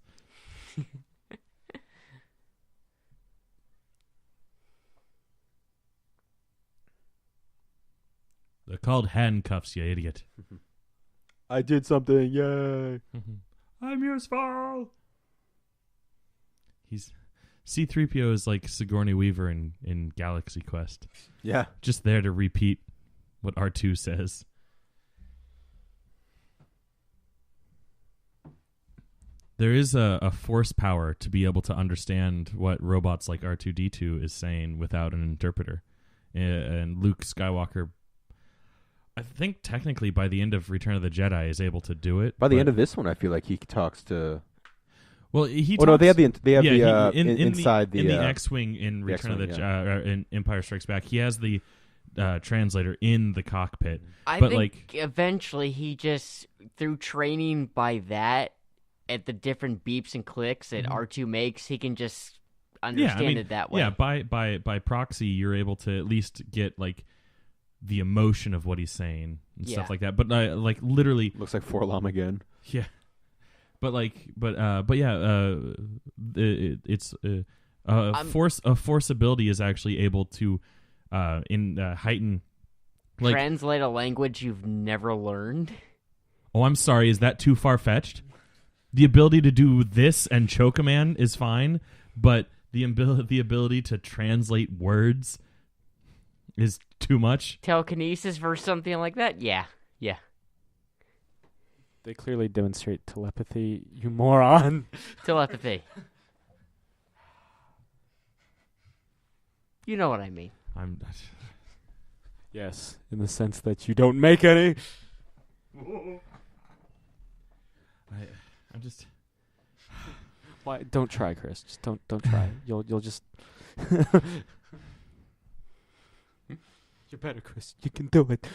They're called handcuffs, you idiot. I did something, yay! I'm useful. He's C-3PO is like Sigourney Weaver in Galaxy Quest. Yeah. Just there to repeat what R2 says. There is a force power to be able to understand what robots like R2-D2 is saying without an interpreter. And Luke Skywalker, I think technically by the end of Return of the Jedi, is able to do it. By the end of this one, I feel like he talks to... Well, he. Oh no, they have the inside the X-wing in Return of the in Empire Strikes Back. He has the translator in the cockpit. I but think eventually he just through training by that at the different beeps and clicks that R2 makes, he can just understand it that way. Yeah, by proxy, you're able to at least get like the emotion of what he's saying and stuff like that. But like literally, looks like Forlom again. Yeah. It's a force ability is actually able to heighten like, translate a language you've never learned. Oh, I'm sorry. Is that too far fetched? The ability to do this and choke a man is fine, but the ability to translate words is too much. Telekinesis for something like that? Yeah. They clearly demonstrate telepathy, you moron. Telepathy. You know what I mean. Yes, in the sense that you don't make any. I'm just. Why? Don't try, Chris. Just don't try. You'll just. You're better, Chris. You can do it.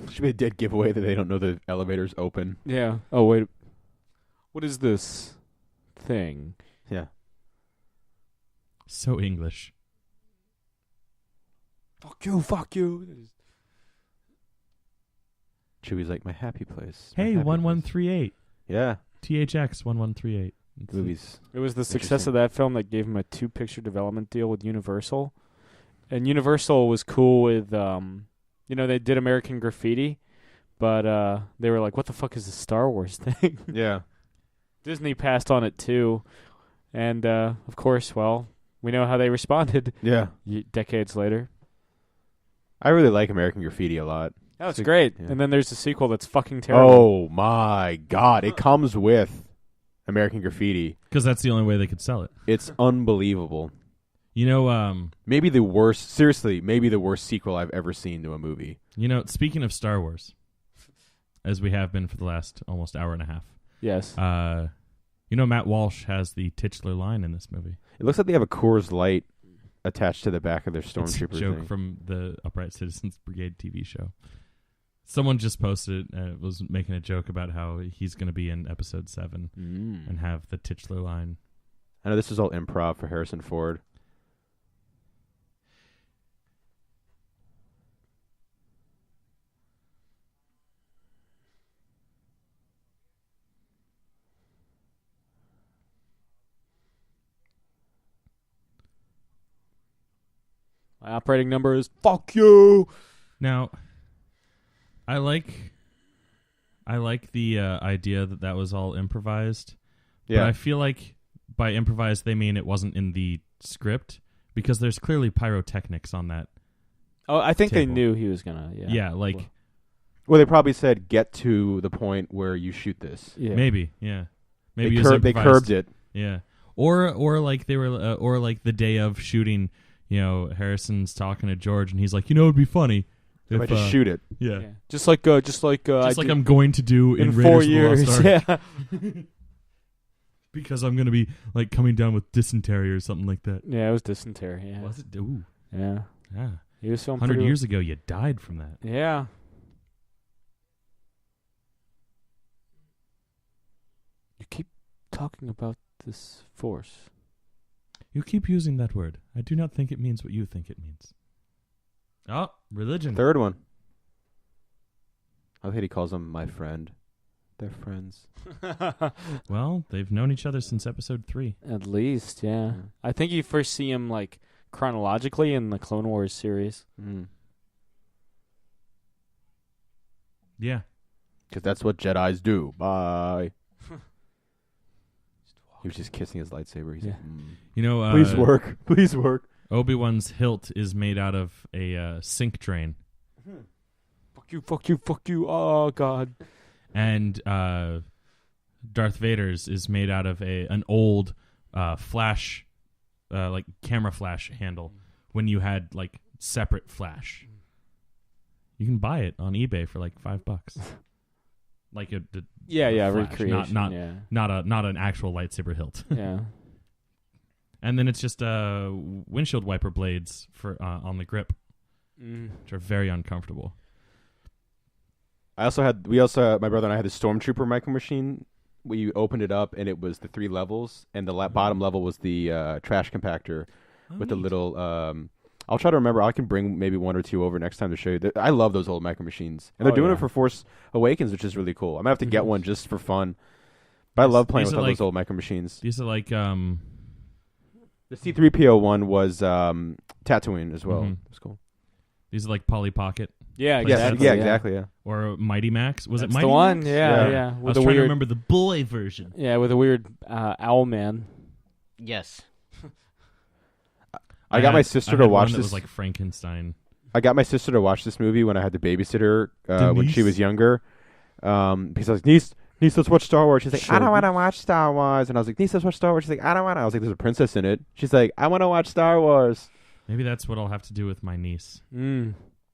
Should be a dead giveaway that they don't know the elevator's open. Yeah. Oh wait. What is this thing? Yeah. So English. Fuck you. Chewie's like my happy place. Hey, 1138. Yeah. THX 1138. Movies. It was the success of that film that gave him a 2-picture development deal with Universal. And Universal was cool with, they did American Graffiti, but they were like, what the fuck is this Star Wars thing? Yeah. Disney passed on it too. And, of course, well, we know how they responded. Yeah. Decades later. I really like American Graffiti a lot. Oh, it's great. Yeah. And then there's a sequel that's fucking terrible. Oh, my God. It comes with American Graffiti. Because that's the only way they could sell it. It's unbelievable. You know, maybe the worst sequel I've ever seen to a movie. You know, speaking of Star Wars, as we have been for the last almost hour and a half. Yes. Matt Walsh has the titular line in this movie. It looks like they have a Coors Light attached to the back of their Stormtrooper It's a joke thing. From the Upright Citizens Brigade TV show. Someone just posted it, was making a joke about how he's going to be in Episode 7 and have the titular line. I know this is all improv for Harrison Ford. My operating number is fuck you. Now, I like the idea that was all improvised. Yeah. But I feel like by improvised they mean it wasn't in the script because there's clearly pyrotechnics on that. Oh, I think table. they knew he was gonna. Yeah. Well, they probably said get to the point where you shoot this. Yeah. Maybe. Yeah. Maybe they curbed it. Yeah. Or like they were or like the day of shooting. Harrison's talking to George, and he's like, it'd be funny if I just shoot it. Yeah. Just like I'm going to do in 4 Raiders of the years. Lost Ark. Yeah. Because I'm going to be like coming down with dysentery or something like that. Yeah, it was dysentery. Yeah. Was it? Ooh. Yeah. Yeah. He was feeling 100 years ago, you died from that. Yeah. You keep talking about this force. You keep using that word. I do not think it means what you think it means. Oh, religion. Third one. I think he calls him my friend. They're friends. Well, they've known each other since episode 3. At least, yeah. I think you first see him like chronologically in the Clone Wars series. Mm. Yeah. Because that's what Jedis do. Bye. He was just kissing his lightsaber. He's like, You know, please work. Please work. Obi-Wan's hilt is made out of a sink drain. Fuck you, fuck you, fuck you. Oh, God. And Darth Vader's is made out of an old flash, like camera flash handle when you had like separate flash. You can buy it on eBay for like $5. Like a Yeah, flash, recreation. not an actual lightsaber hilt. Yeah. And then it's just windshield wiper blades for on the grip, which are very uncomfortable. My brother and I had the Stormtrooper micro machine. We opened it up and it was the 3 levels, and the bottom level was the trash compactor with the little. I'll try to remember. I can bring maybe 1 or 2 over next time to show you. I love those old micro machines, and they're doing it for Force Awakens, which is really cool. I'm gonna have to get one just for fun. But I love playing with all those old micro machines. These are like the C-3PO one was Tatooine as well. It was cool. These are like Polly Pocket. Yeah, Like exactly. Exactly. Yeah. Or Mighty Max. Was That's it Mighty the one? Max? Yeah. I was trying to remember the boy version. Yeah, with a weird owl man. Yes. I got my sister to watch that this. Was like Frankenstein. I got my sister to watch this movie when I had to babysit her when she was younger. Because I was like, niece, let's watch Star Wars. She's like, I don't want to watch Star Wars. And I was like, niece, let's watch Star Wars. She's like, I don't want to. I was like, there's a princess in it. She's like, I want to watch Star Wars. Maybe that's what I'll have to do with my niece.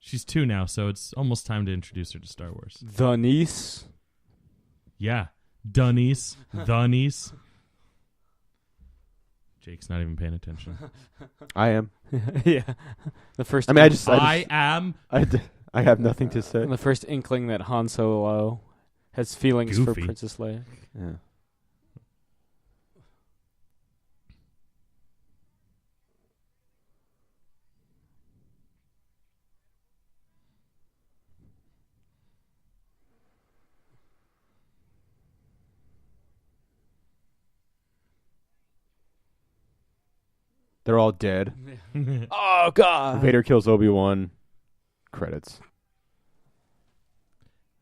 She's 2 now, so it's almost time to introduce her to Star Wars. The niece? Yeah. The niece. Jake's not even paying attention. I am. Yeah. The first. I mean, I am. I have nothing to say. The first inkling that Han Solo has feelings for Goofy. Princess Leia. Yeah. They're all dead. Oh, God. Vader kills Obi-Wan. Credits.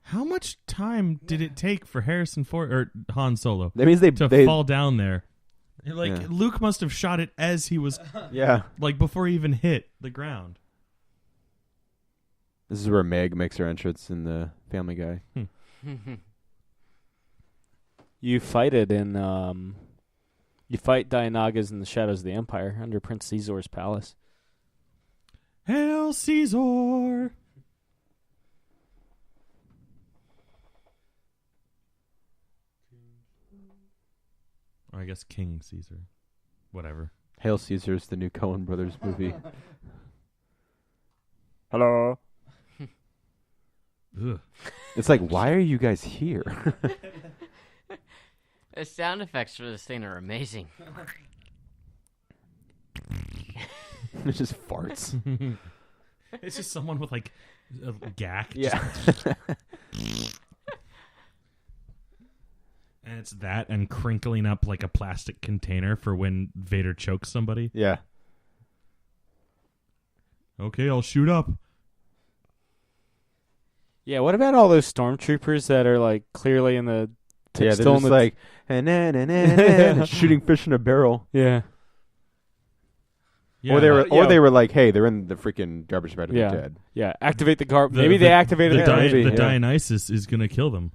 How much time did it take for Harrison Ford or Han Solo That means to fall down there? Like Yeah. Luke must have shot it as he was Yeah. like before he even hit the ground. This is where Meg makes her entrance in the Family Guy. You fight it in. You fight Dianagas in the Shadows of the Empire under Prince Caesar's palace. Hail Caesar! Or I guess King Caesar. Whatever. Hail Caesar's the new Coen Brothers movie. Hello. Ugh. It's like, why are you guys here? The sound effects for this thing are amazing. It's just farts. It's just someone with like a gack. Yeah. And it's that and crinkling up like a plastic container for when Vader chokes somebody. Yeah. Okay, I'll shoot up. Yeah, what about all those stormtroopers that are like clearly in the Yeah, they're still in just the like and shooting fish in a barrel. yeah. Yeah, Or they were like, hey, they're in the freaking garbage bag. Yeah. They're dead. Yeah, activate the guard. Maybe they activated the, it. Maybe, the yeah. Dionysus is going to kill them.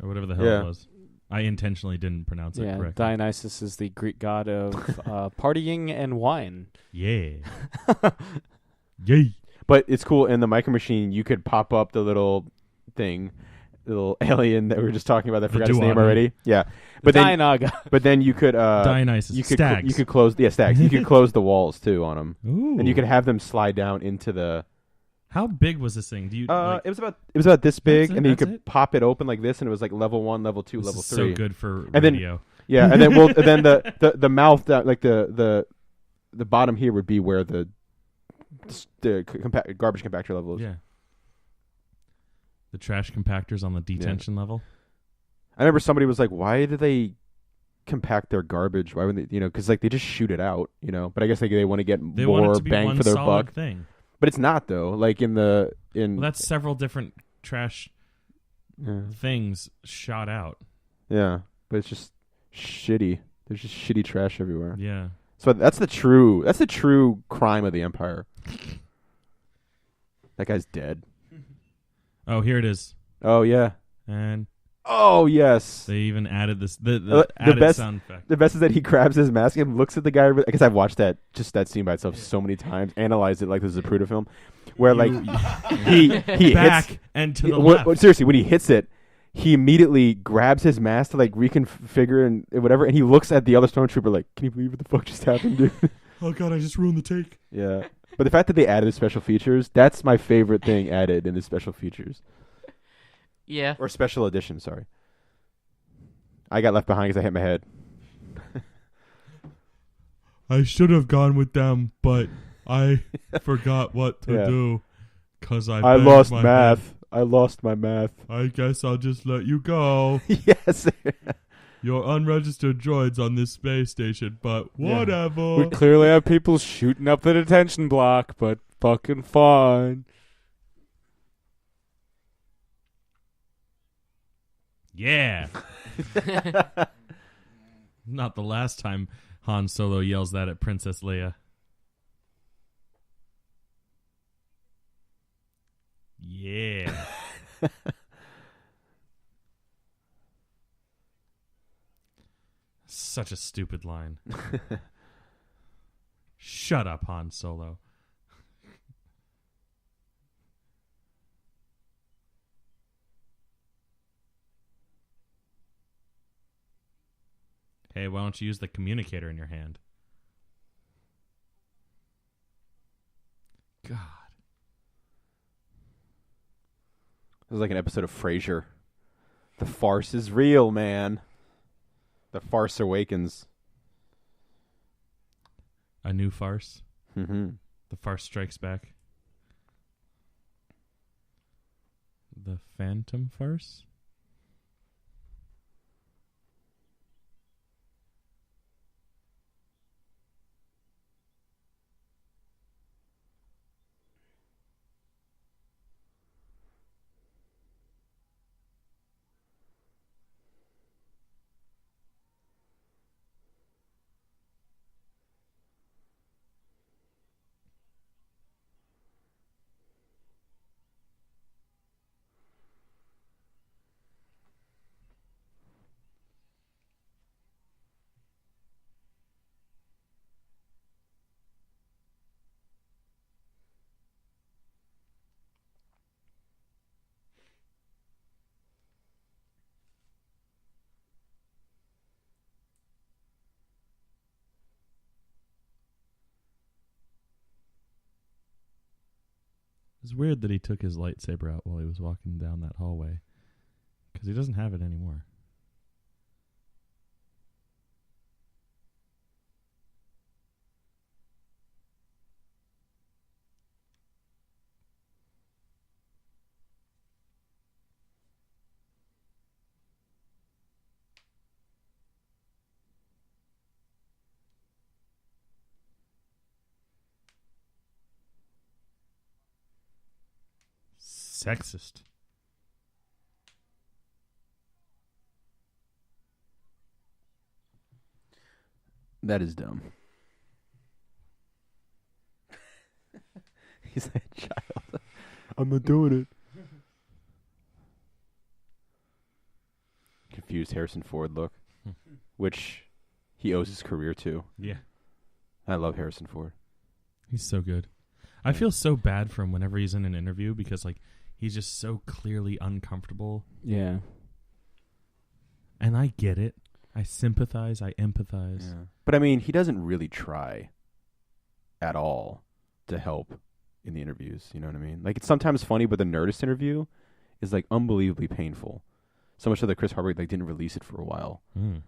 Or whatever the hell Yeah. it was. I intentionally didn't pronounce it Yeah, correctly. Dionysus is the Greek god of partying and wine. Yeah. Yay. But it's cool. In the Micro Machine, you could pop up the little thing, the little alien that we were just talking about. I forgot his name Duomo. already. Yeah. But But Dianaga. then you could Dionysus. you could Stags. you could close stags. You could close the walls too on them, Ooh. and you could have them slide down into the. How big was this thing? Do you? like, It was about this big, That's and then you it? could pop it open like this, and it was like level 1, level 2, this level is 3. so good for And then- radio. Yeah, and then the mouth that like the bottom here would be where the garbage compactor level is. Yeah. The trash compactors on the detention level. I remember somebody was like, "Why do they compact their garbage? Why would they? Because like they just shoot it out. But I guess they want to get They want it more to be bang one for their solid buck. thing. But it's not though. Like Well, that's several different trash yeah. things shot out. Yeah, but it's just shitty. There's just shitty trash everywhere. Yeah. So that's the true crime of the Empire. That guy's dead. Oh, here it is. Oh yeah. And Oh yes. they even added this the added best sound effect. The best is that he grabs his mask and looks at the guy. I guess I've watched that scene by itself so many times. Analyzed it like this is a Zapruder film, where like he back hits, and to the left. Seriously, when he hits it, he immediately grabs his mask to like reconfigure and whatever, and he looks at the other stormtrooper like, "Can you believe what the fuck just happened, dude?" Oh god, I just ruined the take. Yeah, but the fact that they added special features—that's my favorite thing added in the special features. Yeah. Or special edition, sorry. I got left behind because I hit my head. I should have gone with them, but I forgot what to do because I lost math. I lost my math. I guess I'll just let you go. Yes. You're unregistered droids on this space station, but whatever. We clearly have people shooting up the detention block, but fucking fine. Yeah. Not the last time Han Solo yells that at Princess Leia. Yeah. Such a stupid line. Shut up, Han Solo. Hey, why don't you use the communicator in your hand? God. It was like an episode of Frasier. The farce is real, man. The Force Awakens. A new farce. Mm-hmm. The farce strikes back. The Phantom farce? It's weird that he took his lightsaber out while he was walking down that hallway. Because he doesn't have it anymore. Sexist. That is dumb. He's a child. I'm not doing it. Confused Harrison Ford look, which he owes his career to. Yeah. I love Harrison Ford. He's so good. I feel so bad for him whenever he's in an interview because, like, he's just so clearly uncomfortable. Yeah. And I get it. I sympathize. I empathize. Yeah. But, I mean, he doesn't really try at all to help in the interviews. You know what I mean? Like, it's sometimes funny, but the Nerdist interview is, like, unbelievably painful. So much so that Chris Hardwick, like, didn't release it for a while. Mm.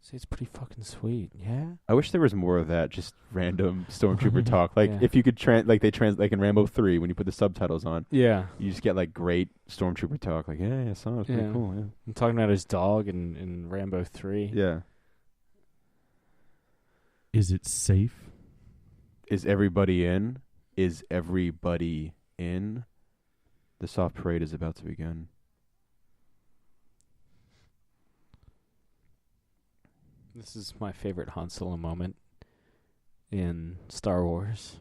See, it's pretty fucking sweet. Yeah. I wish there was more of that, just random stormtrooper talk. Like Yeah. if you could like in Rambo 3 when you put the subtitles on, Yeah. you just get like great stormtrooper talk. Like yeah, sounds pretty Yeah. cool. I'm talking about his dog in Rambo 3. Yeah. Is it safe? Is everybody in? Is everybody in? The soft parade is about to begin. This is my favorite Han Solo moment in Star Wars.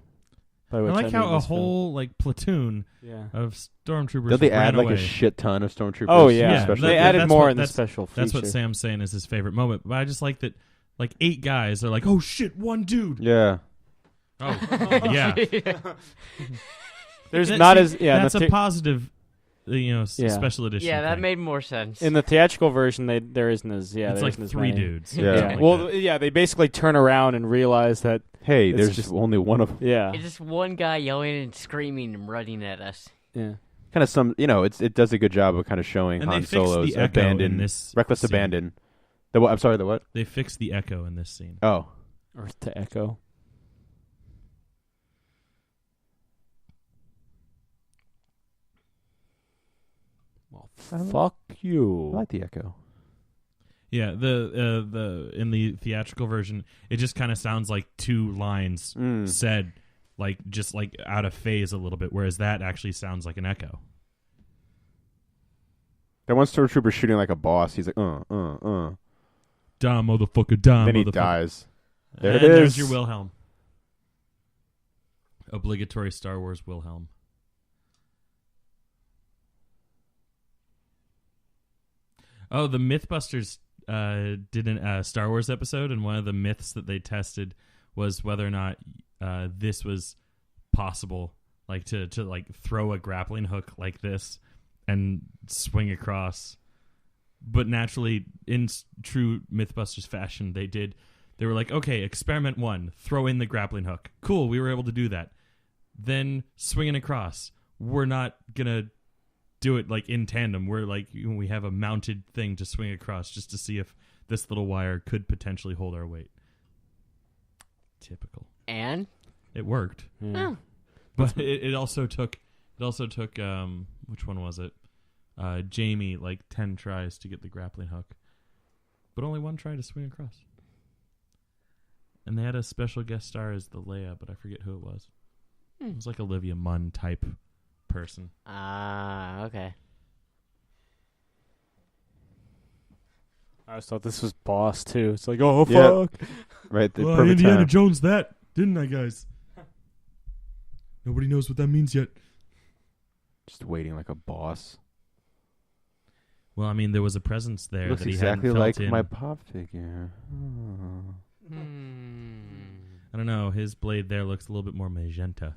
By I which like mean how a this film. whole like platoon Yeah. of stormtroopers. Don't they ran add like away. a shit ton of stormtroopers? Oh yeah, Yeah, especially they that- added that's more what- in the that's- special feature. That's what Sam's saying is his favorite moment. But I just like that, like 8 guys are like, oh shit, one dude. Yeah. Oh yeah. There's That- not see, as yeah. That's in a the positive, Yeah. special edition. Yeah, that thing. made more sense. in the theatrical version, there isn't as It's there like isn't as 3 many. dudes. Yeah. Yeah. something like Well, that. yeah, they basically turn around and realize that. Hey, It's there's just- only one of Yeah. It's just one guy yelling and screaming and running at us. Yeah. kind of some. It does a good job of kind of showing And they Han fixed Solo's the echo in abandon, this reckless scene. abandon. The what? I'm sorry. The what? They fixed the echo in this scene. Oh, Earth to Echo. Well, fuck you. I like the echo. Yeah, the in the theatrical version, it just kind of sounds like 2 lines said, like just like out of phase a little bit, whereas that actually sounds like an echo. That one stormtrooper shooting like a boss. He's like, Dumb motherfucker, dumb Then he motherfucker. dies. There And it there's is. your Wilhelm. Obligatory Star Wars Wilhelm. Oh, the Mythbusters did a Star Wars episode, and one of the myths that they tested was whether or not this was possible, like to like throw a grappling hook like this and swing across. But naturally, in true Mythbusters fashion, they were like, okay, experiment 1, throw in the grappling hook. Cool, we were able to do that. Then swinging across, we're not gonna do it like in tandem. We're like, we have a mounted thing to swing across just to see if this little wire could potentially hold our weight. Typical. And? It worked, Yeah. but it also took which one was it? Jamie like 10 tries to get the grappling hook, but only 1 try to swing across. And they had a special guest star as the Leia, but I forget who it was. It was like Olivia Munn type person. Ah, okay. I always thought this was Boss too. It's like, oh Yeah. fuck. right. The Well, perfect Indiana time. Jones that, didn't I, guys? Nobody knows what that means yet. Just waiting like a boss. Well, I mean, there was a presence there Looks that he exactly hadn't like felt in. my pop figure. Oh. I don't know. His blade there looks a little bit more magenta.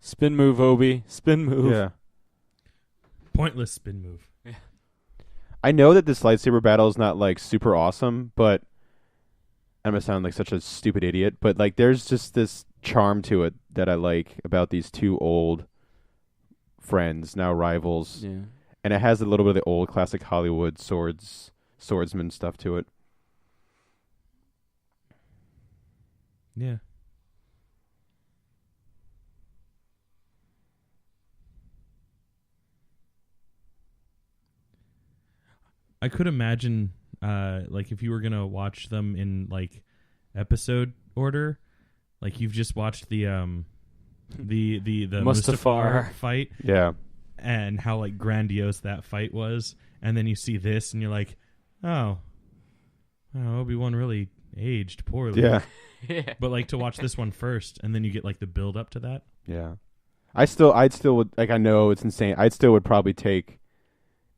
Spin move, Obi. Spin move. Yeah. Pointless spin move. I know that this lightsaber battle is not like super awesome, but I'm gonna sound like such a stupid idiot, but like there's just this charm to it that I like about these 2 old friends, now rivals. Yeah. And it has a little bit of the old classic Hollywood swordsman stuff to it. Yeah. I could imagine, like, if you were gonna watch them in like episode order, like you've just watched the Mustafar fight Yeah. and how like grandiose that fight was, and then you see this and you're like, oh, Obi-Wan really aged poorly. Yeah. Yeah. But like to watch this one first, and then you get like the build up to that. Yeah. I'd still would, like, I know it's insane. I'd still would probably take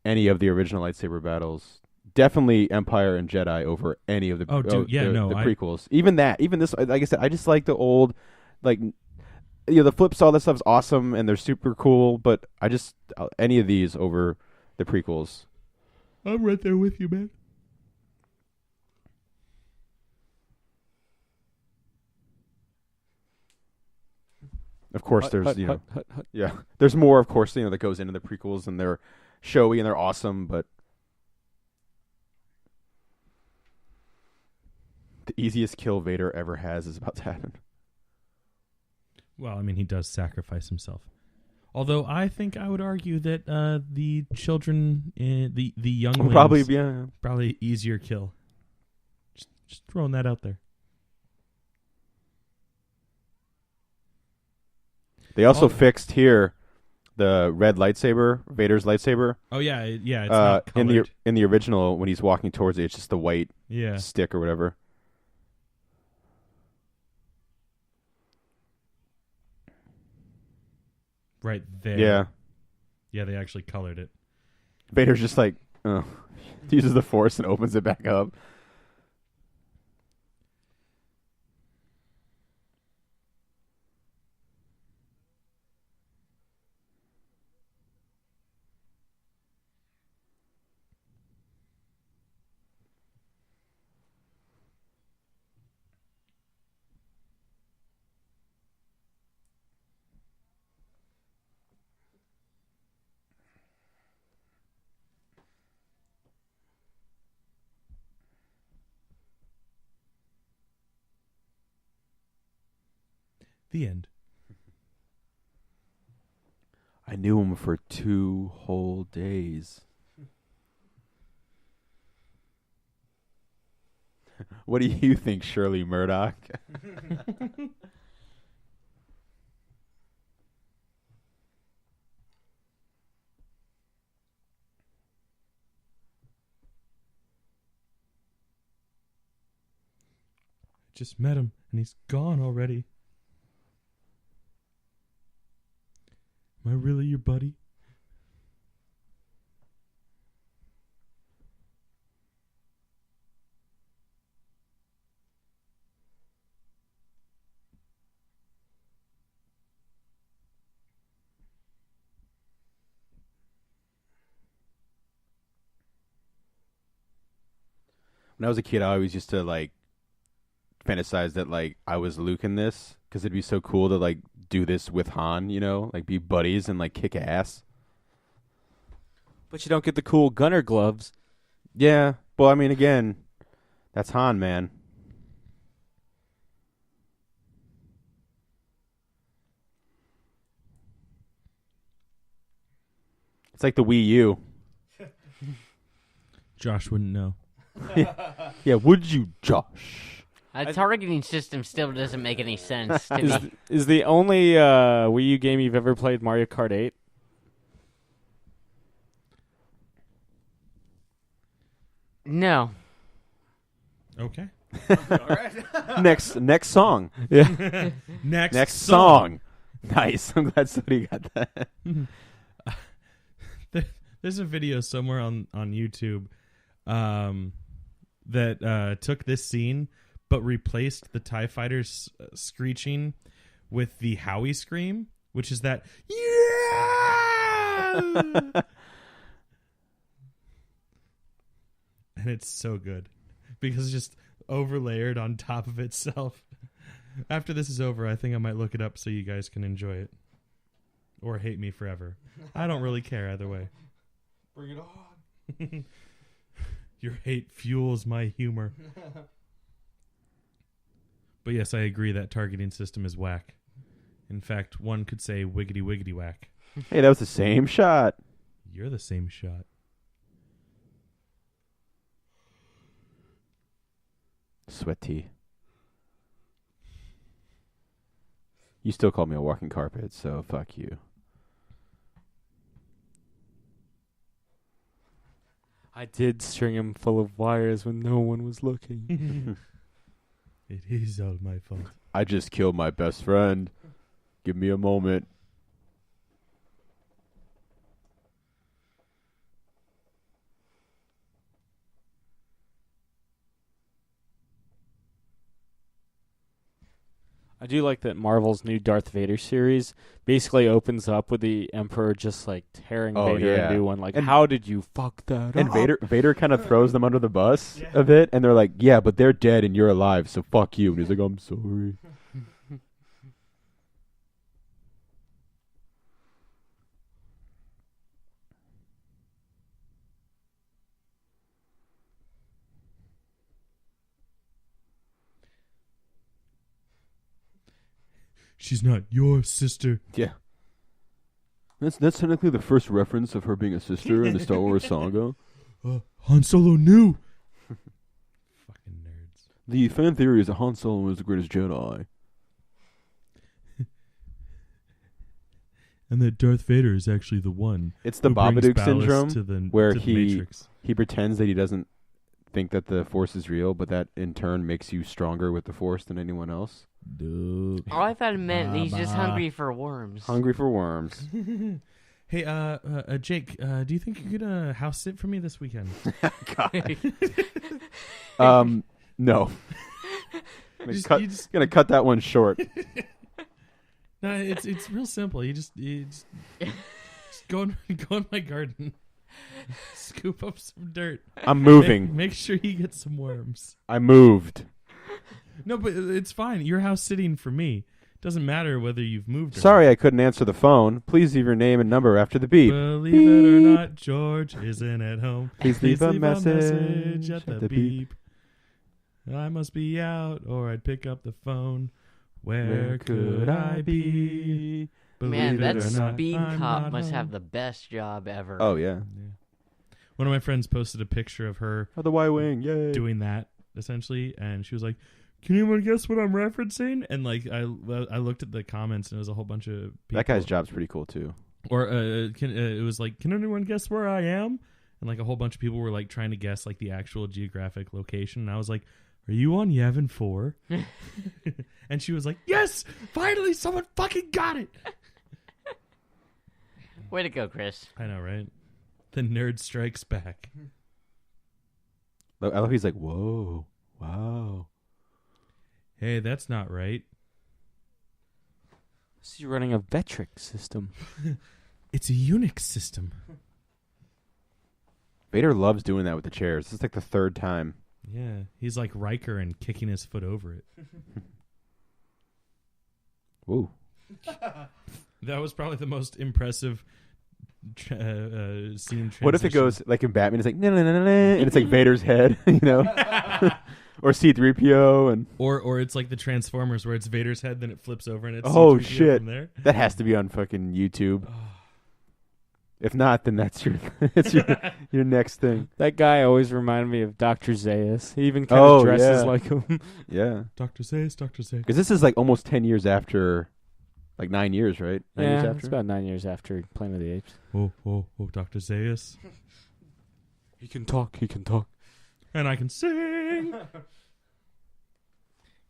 any of the original lightsaber battles. Definitely Empire and Jedi over any of the Oh, dude, yeah, the I- prequels. Even this, like I said, I just like the old, like, the flips, all that stuff's awesome and they're super cool, but I just any of these over the prequels. I'm right there with you, man. Of course, there's yeah, there's more. Of course, that goes into the prequels, and they're showy and they're awesome. But the easiest kill Vader ever has is about to happen. Well, I mean, he does sacrifice himself. Although I think I would argue that the children, the younglings, probably easier kill. Just throwing that out there. They also fixed here the red lightsaber, Vader's lightsaber. Oh yeah, yeah. It's not colored. In the original, when he's walking towards it, it's just the white stick or whatever. Right there. Yeah. Yeah, they actually colored it. Vader's just like, uses the Force and opens it back up. The end. I knew him for 2 whole days. What do you think, Shirley Murdoch? Just met him, and he's gone already. Am I really your buddy? When I was a kid, I always used to fantasize that I was Luke in this, because it'd be so cool to do this with Han, be buddies and kick ass. But you don't get the cool gunner gloves. Yeah, well, I mean, again, that's Han, man. It's like the Wii U. Josh wouldn't know. Yeah, would you, Josh? A targeting system still doesn't make any sense to me. Is the only Wii U game you've ever played Mario Kart 8? No. Okay. All right. Next song. Yeah. Next song. Nice. I'm glad somebody got that. There's a video somewhere on YouTube that took this scene but replaced the TIE Fighters screeching with the Howie scream, which is that yeah. And it's so good because it's just overlayered on top of itself. After this is over, I think I might look it up so you guys can enjoy it. Or hate me forever. I don't really care either way. Bring it on. Your hate fuels my humor. But yes, I agree that targeting system is whack. In fact, one could say wiggity wiggity whack. Hey, that was the same shot. You're the same shot. Sweaty. You still call me a walking carpet, so fuck you. I did string him full of wires when no one was looking. It is all my fault. I just killed my best friend. Give me a moment. I do like that Marvel's new Darth Vader series basically opens up with the Emperor just like tearing Vader a new one. Like, how did you fuck that and up? Vader kind of throws them under the bus a bit, and they're like, yeah, but they're dead and you're alive, so fuck you. And he's like, I'm sorry. She's not your sister. Yeah. That's technically the first reference of her being a sister in the Star Wars saga. Han Solo knew. Fucking nerds. The fan theory is that Han Solo is the greatest Jedi. And that Darth Vader is actually the one. It's the who brings Babadook ballast syndrome, to the, where to the Matrix. he pretends that he doesn't think that the Force is real, but that in turn makes you stronger with the Force than anyone else. Dude. Oh, I thought it meant he's just hungry for worms. Hungry for worms. Hey, Jake, do you think you could house sit for me this weekend? God. No. Gonna cut that one short. No, it's real simple. You just go in my garden, scoop up some dirt. I'm moving. Make sure you get some worms. I moved. No, but it's fine. You're house sitting for me. Doesn't matter whether you've moved or Sorry not. I couldn't answer the phone. Please leave your name and number after the beep. Believe it or not, George isn't at home. Please leave a message at the beep. I must be out or I'd pick up the phone. Where could I be? Man, Believe it that or not, speed I'm cop not must home. have the best job ever. Oh, yeah. One of my friends posted a picture of her Oh, the Y-Wing. Yay. doing that, essentially, and she was like, can anyone guess what I'm referencing? And like I looked at the comments and it was a whole bunch of people. That guy's job's pretty cool, too. Or it was like, can anyone guess where I am? And like a whole bunch of people were like trying to guess like the actual geographic location. And I was like, are you on Yavin 4? And she was like, yes, finally someone fucking got it. Way to go, Chris. I know, right? The nerd strikes back. I love he's like, whoa, wow. Hey, that's not right. She's running a Vectric system. It's a Unix system. Vader loves doing that with the chairs. This is like the third time. Yeah, he's like Riker and kicking his foot over it. Woo. That was probably the most impressive scene transition. What if it goes like in Batman? It's like no, and it's like Vader's head, you know, or C-3PO, and or it's like the Transformers where it's Vader's head, then it flips over and it's oh C-3PO shit, from there. that has to be on fucking YouTube. If not, then that's your next thing. That guy always reminded me of Dr. Zaius. He even kind of dresses yeah. like him. Yeah, Dr. Zaius. because this is like almost 10 years after, like 9 years, right? 9 years Yeah, after. it's about 9 years after Planet of the Apes. Oh, Dr. Zaius. He can talk. And I can sing.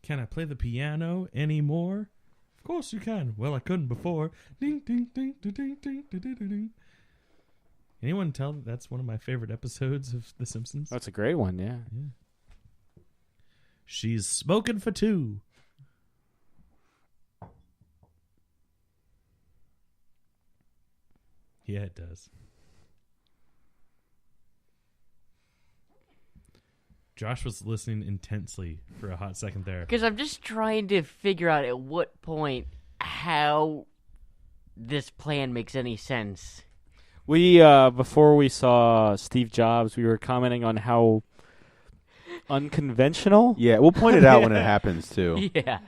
Can I play the piano anymore? Of course you can. Well, I couldn't before. Ding, ding, ding, ding, ding, ding, ding, ding, ding. Anyone tell that that's one of my favorite episodes of The Simpsons? That's a great one, yeah. She's smoking for two. Yeah, it does. Josh was listening intensely for a hot second there. Because I'm just trying to figure out at what point how this plan makes any sense. We, before we saw Steve Jobs, we were commenting on how unconventional. Yeah, we'll point it out when it happens too. Yeah.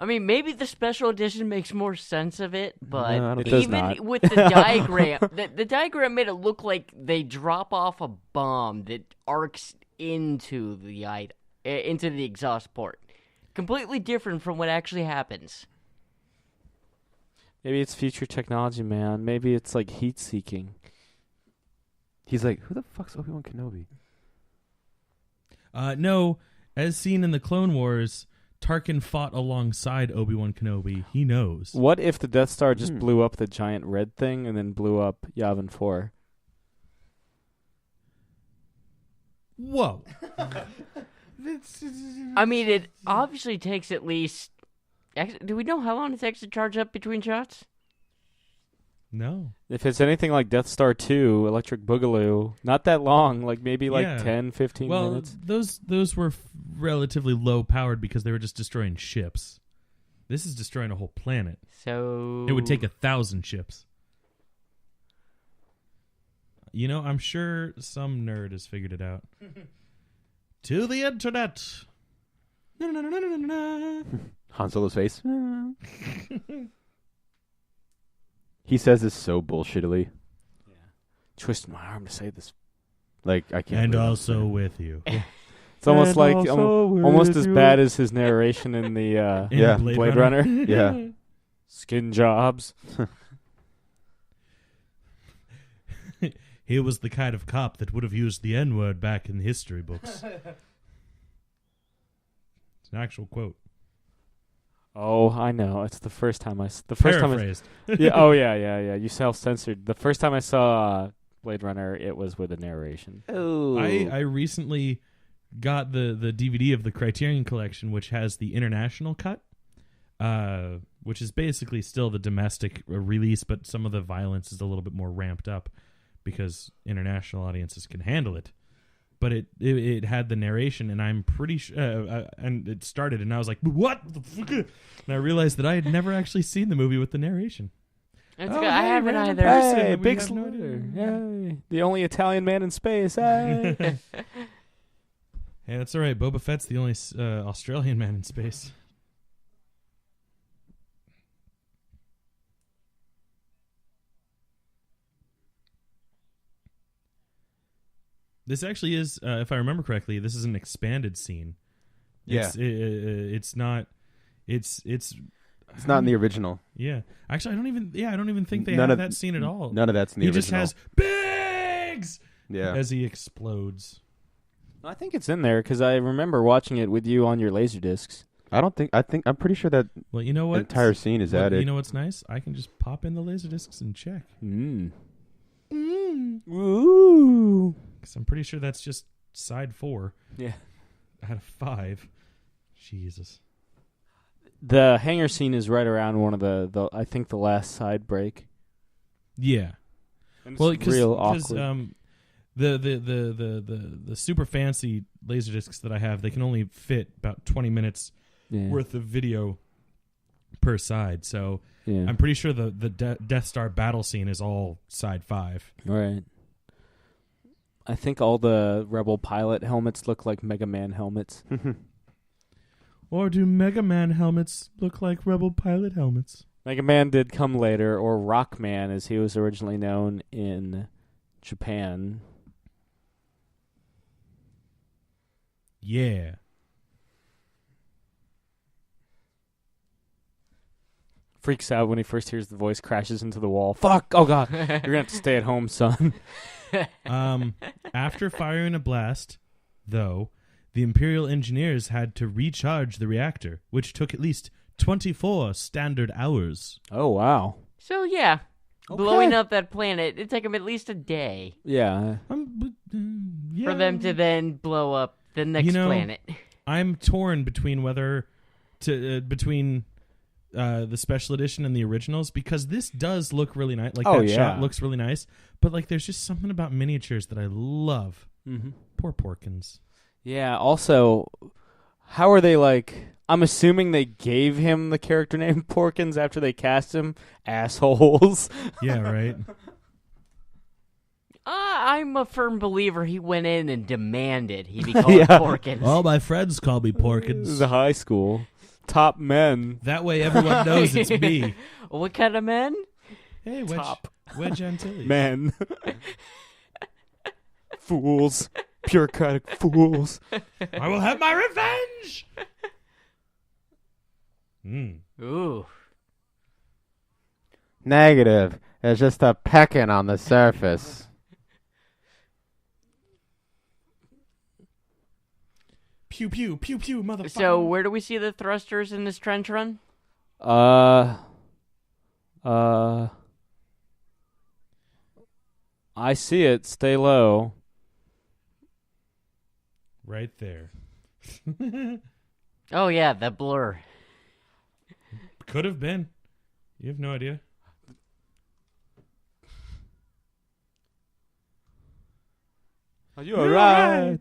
I mean, maybe the special edition makes more sense of it, but No, I don't It does even not. with the diagram, the diagram made it look like they drop off a bomb that arcs into the exhaust port. Completely different from what actually happens. Maybe it's future technology, man. Maybe it's like heat seeking. He's like, who the fuck's Obi-Wan Kenobi? No, as seen in the Clone Wars, Tarkin fought alongside Obi-Wan Kenobi. He knows. What if the Death Star just blew up the giant red thing and then blew up Yavin 4? Whoa. I mean, it obviously takes at least Actually, do we know how long it takes to charge up between shots? No. If it's anything like Death Star 2, Electric Boogaloo, not that long, like maybe like Yeah. 10, 15 Well, minutes. those were relatively low powered because they were just destroying ships. This is destroying a whole planet. So It would take 1,000 ships. You know, I'm sure some nerd has figured it out. To the internet. Han Solo's face. He says this so bullshittily. Twist my arm to say this. Like, I can't. And believe I'm also saying with you. It's almost And like also almost with as you. bad as his narration in the In Yeah. Blade Runner. Yeah. Skin jobs. He was the kind of cop that would have used the N-word back in the history books. It's an actual quote. Oh, I know. It's the first time Paraphrased. yeah. Oh, yeah. You self-censored. The first time I saw Blade Runner, it was with a narration. Oh. I recently got the DVD of the Criterion Collection, which has the international cut, which is basically still the domestic release, but some of the violence is a little bit more ramped up because international audiences can handle it. But it had the narration, and I'm pretty sure, and it started, and I was like, "What the fuck?" And I realized that I had never actually seen the movie with the narration. It's Oh, good. I hey, haven't random either. person. Hey, We big have no slaughter. idea. Yay. The only Italian man in space. Hey. Hey, that's all right. Boba Fett's the only Australian man in space. This actually is, if I remember correctly, this is an expanded scene. Yeah. It's not. It's not in the original. Yeah. Actually, I don't even think they None have of- that scene at all. None of that's in the He original. just has bigs Yeah. as he explodes. I think it's in there because I remember watching it with you on your laser discs. I'm pretty sure that Well, you know what? the entire scene is added. You know what's nice? I can just pop in the laser discs and check. Ooh. Because I'm pretty sure that's just side 4 Yeah. out of 5. Jesus. The hangar scene is right around one of the I think the last side break. Yeah. And it's Well, real awkward. The super fancy laser discs that I have, they can only fit about 20 minutes yeah. worth of video per side. So Yeah. I'm pretty sure the Death Star battle scene is all side 5. Right. I think all the Rebel pilot helmets look like Mega Man helmets. Or do Mega Man helmets look like Rebel pilot helmets? Mega Man did come later, or Rockman as he was originally known in Japan. Yeah. Freaks out when he first hears the voice, crashes into the wall. Fuck! Oh god, you're gonna have to stay at home, son. After firing a blast, though, the Imperial engineers had to recharge the reactor, which took at least 24 standard hours. Oh wow. So yeah, Okay. blowing up that planet, it'd take them at least a day Yeah. for them to then blow up the next planet. I'm torn between whether to between the special edition and the originals, because this does look really nice. Like that shot looks really nice, but like there's just something about miniatures that I love. Mm-hmm. Poor Porkins. Yeah. Also, how are they like? I'm assuming they gave him the character name Porkins after they cast him. Assholes. Yeah, right. I'm a firm believer he went in and demanded he be called Yeah. Porkins. All my friends call me Porkins. The high school top men. That way everyone knows it's me. What kind of men? Hey, Top Wedge Antilles. men. Fools. Bureaucratic fools. I will have my revenge. Ooh. Negative. It's just a pecking on the surface. Pew pew pew pew, motherfucker. So where do we see the thrusters in this trench run? I see it. Stay low. right there. Oh yeah, the blur. Could have been. You have no idea. Are you alright?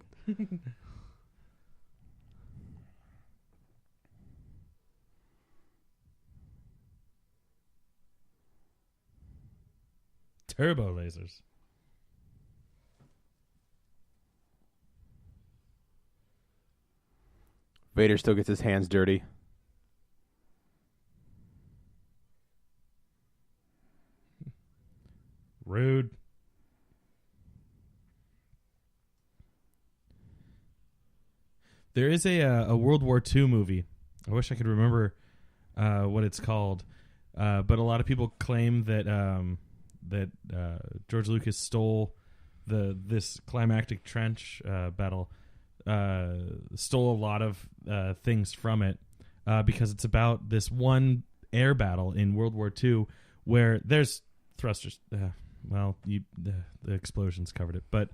Turbo lasers. Vader still gets his hands dirty. Rude. There is a World War II movie. I wish I could remember what it's called, but a lot of people claim that George Lucas stole this climactic trench battle, stole a lot of things from it because it's about this one air battle in World War II where there's thrusters. The explosions covered it, but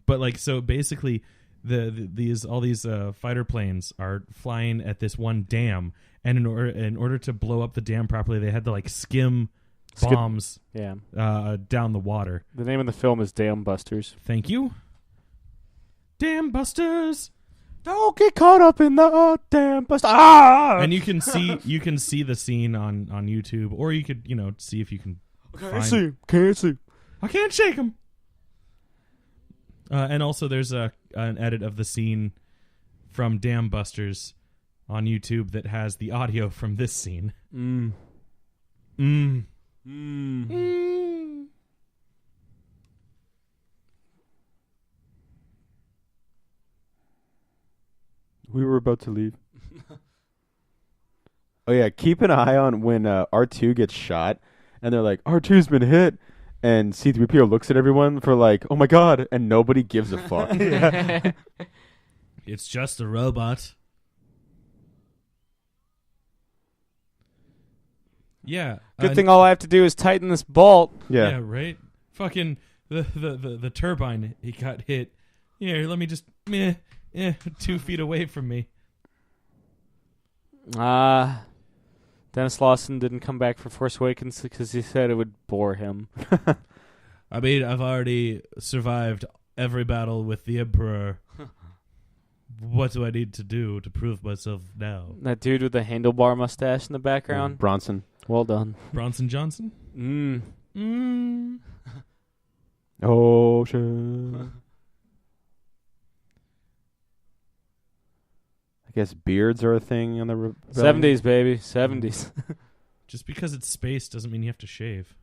like so basically. All these fighter planes are flying at this one dam, and in order to blow up the dam properly, they had to like skim bombs down the water. The name of the film is Dam Busters. Thank you. Dam Busters. Don't get caught up in the Dam Busters. Ah! And you can see the scene on YouTube, or you could see if you can. Can't see. I can't shake him. And also, there's an edit of the scene from Dam Busters on YouTube that has the audio from this scene. We were about to leave. Oh yeah, keep an eye on when R2 gets shot, and they're like, R2's been hit. And C-3PO looks at everyone for like, oh my god, and nobody gives a fuck. It's just a robot. Yeah. Good thing all I have to do is tighten this bolt. Yeah, right? Fucking the turbine, he got hit. Here, let me just 2 feet away from me. Dennis Lawson didn't come back for Force Awakens because he said it would bore him. I mean, I've already survived every battle with the Emperor. What do I need to do to prove myself now? That dude with the handlebar mustache in the background. Bronson. Well done. Bronson Johnson? Oh, shit. I guess beards are a thing on the rebellion. 70s, baby. 70s. Just because it's space doesn't mean you have to shave.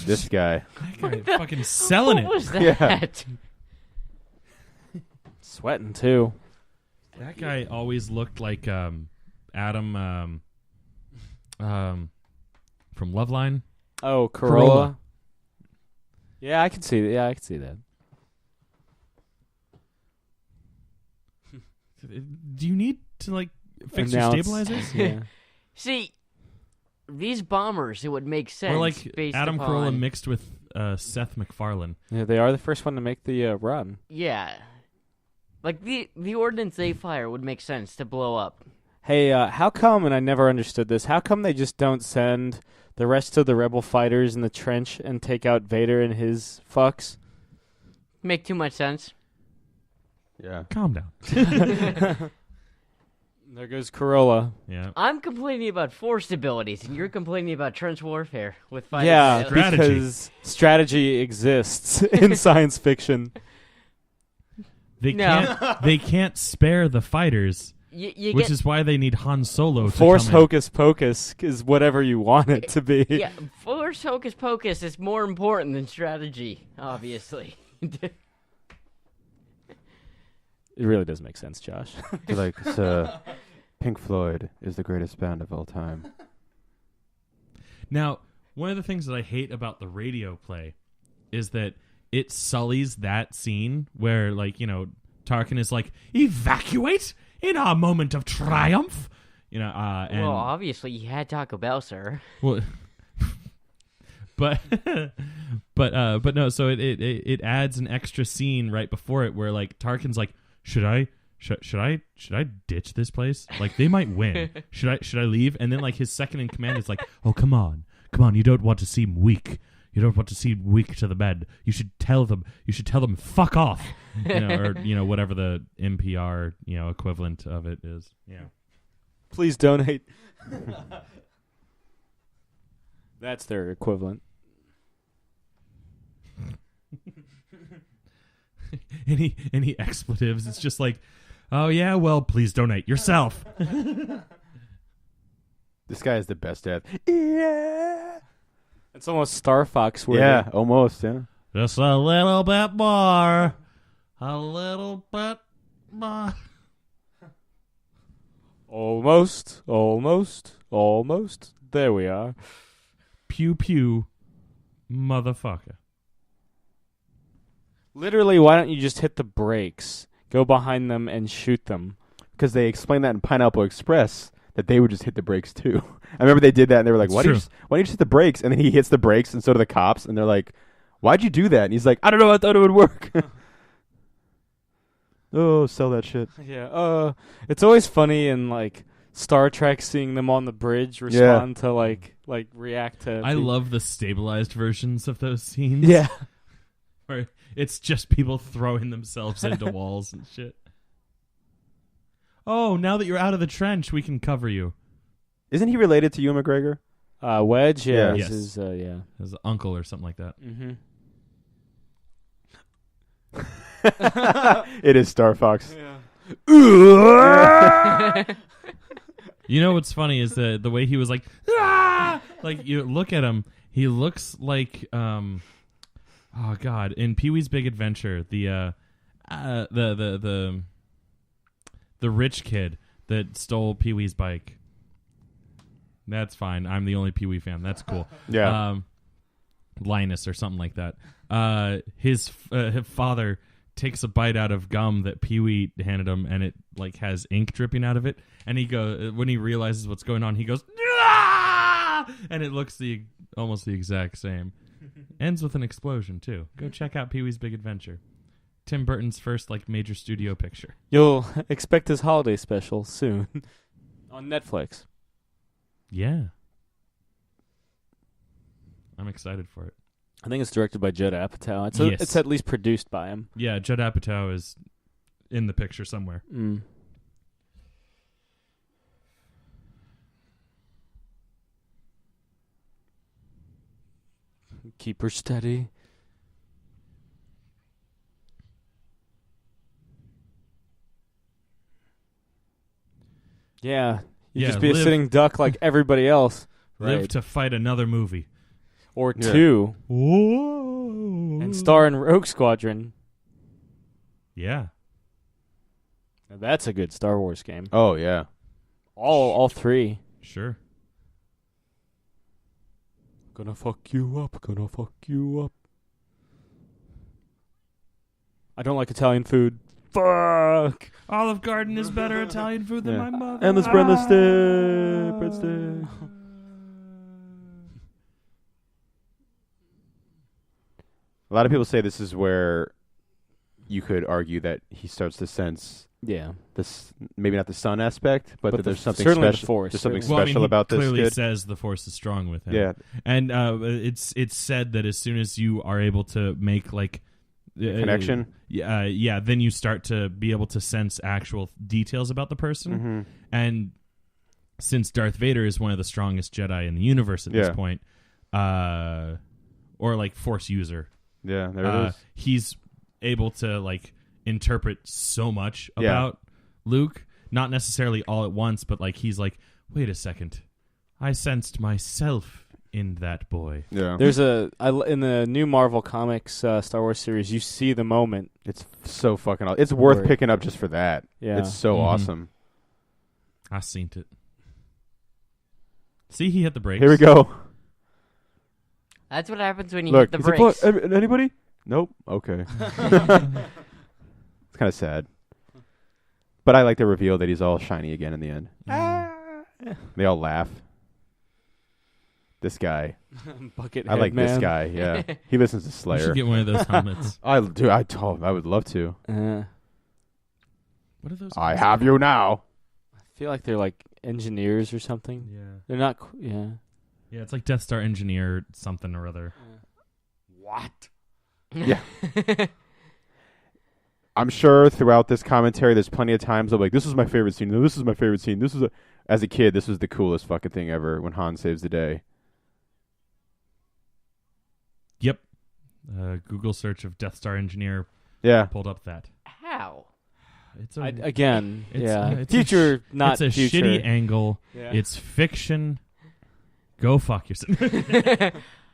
This guy. That guy fucking selling it. What was that? Yeah. Sweating, too. That guy always looked like Adam from Loveline. Oh, Corolla. Yeah, I can see that. Yeah, I can see that. Do you need to like fix your stabilizers? Yeah. See, these bombers, it would make sense. Or like based Adam upon, Carolla mixed with Seth MacFarlane. Yeah, they are the first one to make the run. Yeah. Like, the ordnance they fire would make sense to blow up. Hey, how come, and I never understood this, how come they just don't send the rest of the rebel fighters in the trench and take out Vader and his fucks? Make too much sense. Yeah. Calm down. There goes Corolla. Yeah. I'm complaining about force abilities, and you're complaining about trench warfare with fighters. Yeah, Strategy. because strategy exists in science fiction. They can't spare the fighters, which is why they need Han Solo to Force come in. hocus pocus is whatever you want it to be. Yeah, force hocus pocus is more important than strategy, obviously. It really does make sense, Josh. They're like, Pink Floyd is the greatest band of all time. Now, one of the things that I hate about the radio play is that it sullies that scene where, like, Tarkin is like, evacuate in our moment of triumph. And, well, obviously, you had Taco Bell, sir. Well, but no. So it adds an extra scene right before it where like Tarkin's like, should I should I ditch this place? Like, they might win. Should I leave? And then like his second in command is like, oh, come on, you don't want to seem weak. You don't want to seem weak to the men. You should tell them fuck off. Or whatever the NPR equivalent of it is. Yeah. Please donate. That's their equivalent. Any expletives? It's just like, oh yeah, well, please donate yourself. This guy is the best at. Yeah. It's almost Star Fox. Yeah, almost. Yeah. Just a little bit more. A little bit more. Almost. There we are. Pew pew, motherfucker. Literally, why don't you just hit the brakes, go behind them, and shoot them? Because they explained that in Pineapple Express that they would just hit the brakes too. I remember they did that, and they were like, "Why do you just hit the brakes?" And then he hits the brakes, and so do the cops, and they're like, "Why'd you do that?" And he's like, "I don't know. I thought it would work." Oh, sell that shit. Yeah. It's always funny in like Star Trek seeing them on the bridge respond to like react to. I love the stabilized versions of those scenes. Yeah. Where it's just people throwing themselves into walls and shit. Oh, now that you're out of the trench, we can cover you. Isn't he related to Ewan McGregor? Wedge, yeah. Yes. His, His uncle or something like that. Mm-hmm. It is Star Fox. Yeah. You know what's funny is the way he was like, ah! Like you look at him, he looks like oh god, in Pee-wee's Big Adventure, the rich kid that stole Pee-wee's bike. That's fine. I'm the only Pee-wee fan. That's cool. Yeah. Linus or something like that. His father takes a bite out of gum that Pee-wee handed him, and it like has ink dripping out of it. And he when he realizes what's going on, he goes, ah! And it looks almost the exact same. Ends with an explosion too. Go check out Pee-wee's Big Adventure. Tim Burton's first like major studio picture. You'll expect his holiday special soon on Netflix. Yeah. I'm excited for it. I think it's directed by Judd Apatow. Yes. It's at least produced by him. Yeah, Judd Apatow is in the picture somewhere. Mm. Keep her steady. Yeah. You just be a sitting duck like everybody else. Live Right. to fight another movie. Or two. Whoa. And star in Rogue Squadron. Yeah. Now that's a good Star Wars game. Oh, yeah. All three. Sure. Gonna fuck you up. I don't like Italian food. Fuck. Olive Garden is better Italian food than Yeah. my mother. Endless breadstick. A lot of people say this is where you could argue that he starts to sense Yeah. this, maybe not the sun aspect, but that there's something certainly the special. Force, There's something certainly. special about he this clearly kid. says the Force is strong with him. Yeah, And it's said that as soon as you are able to make like connection. Then you start to be able to sense actual details about the person. Mm-hmm. And since Darth Vader is one of the strongest Jedi in the universe at this point, or like Force user, Yeah, there it is. he's able to like interpret so much about Luke, not necessarily all at once, but like he's like, wait a second, I sensed myself in that boy. Yeah, There's in the new Marvel Comics Star Wars series, you see the moment. it's so fucking. It's worth Word. picking up just for that. Yeah. It's so awesome. I seen it. See, he hit the brakes. Here we go. That's what happens when you Look, hit the is brakes. it anybody? Nope. Okay. It's kind of sad, but I like the reveal that he's all shiny again in the end. They all laugh. This guy, Buckethead I like man. this guy. Yeah, he listens to You Slayer. should get one of those helmets. I would love to. What are those? I have you now. I feel like they're like engineers or something. Yeah. They're not. Yeah. Yeah, it's like Death Star engineer something or other. What? Yeah. I'm sure throughout this commentary, there's plenty of times of like, this is my favorite scene. No, this is my favorite scene. As a kid, this was the coolest fucking thing ever when Han saves the day. Yep. Google search of Death Star engineer Yeah. pulled up that. How? It's a Again, It's- yeah. it's a Future, not it's a future. shitty angle. Yeah. It's fiction. Go fuck yourself.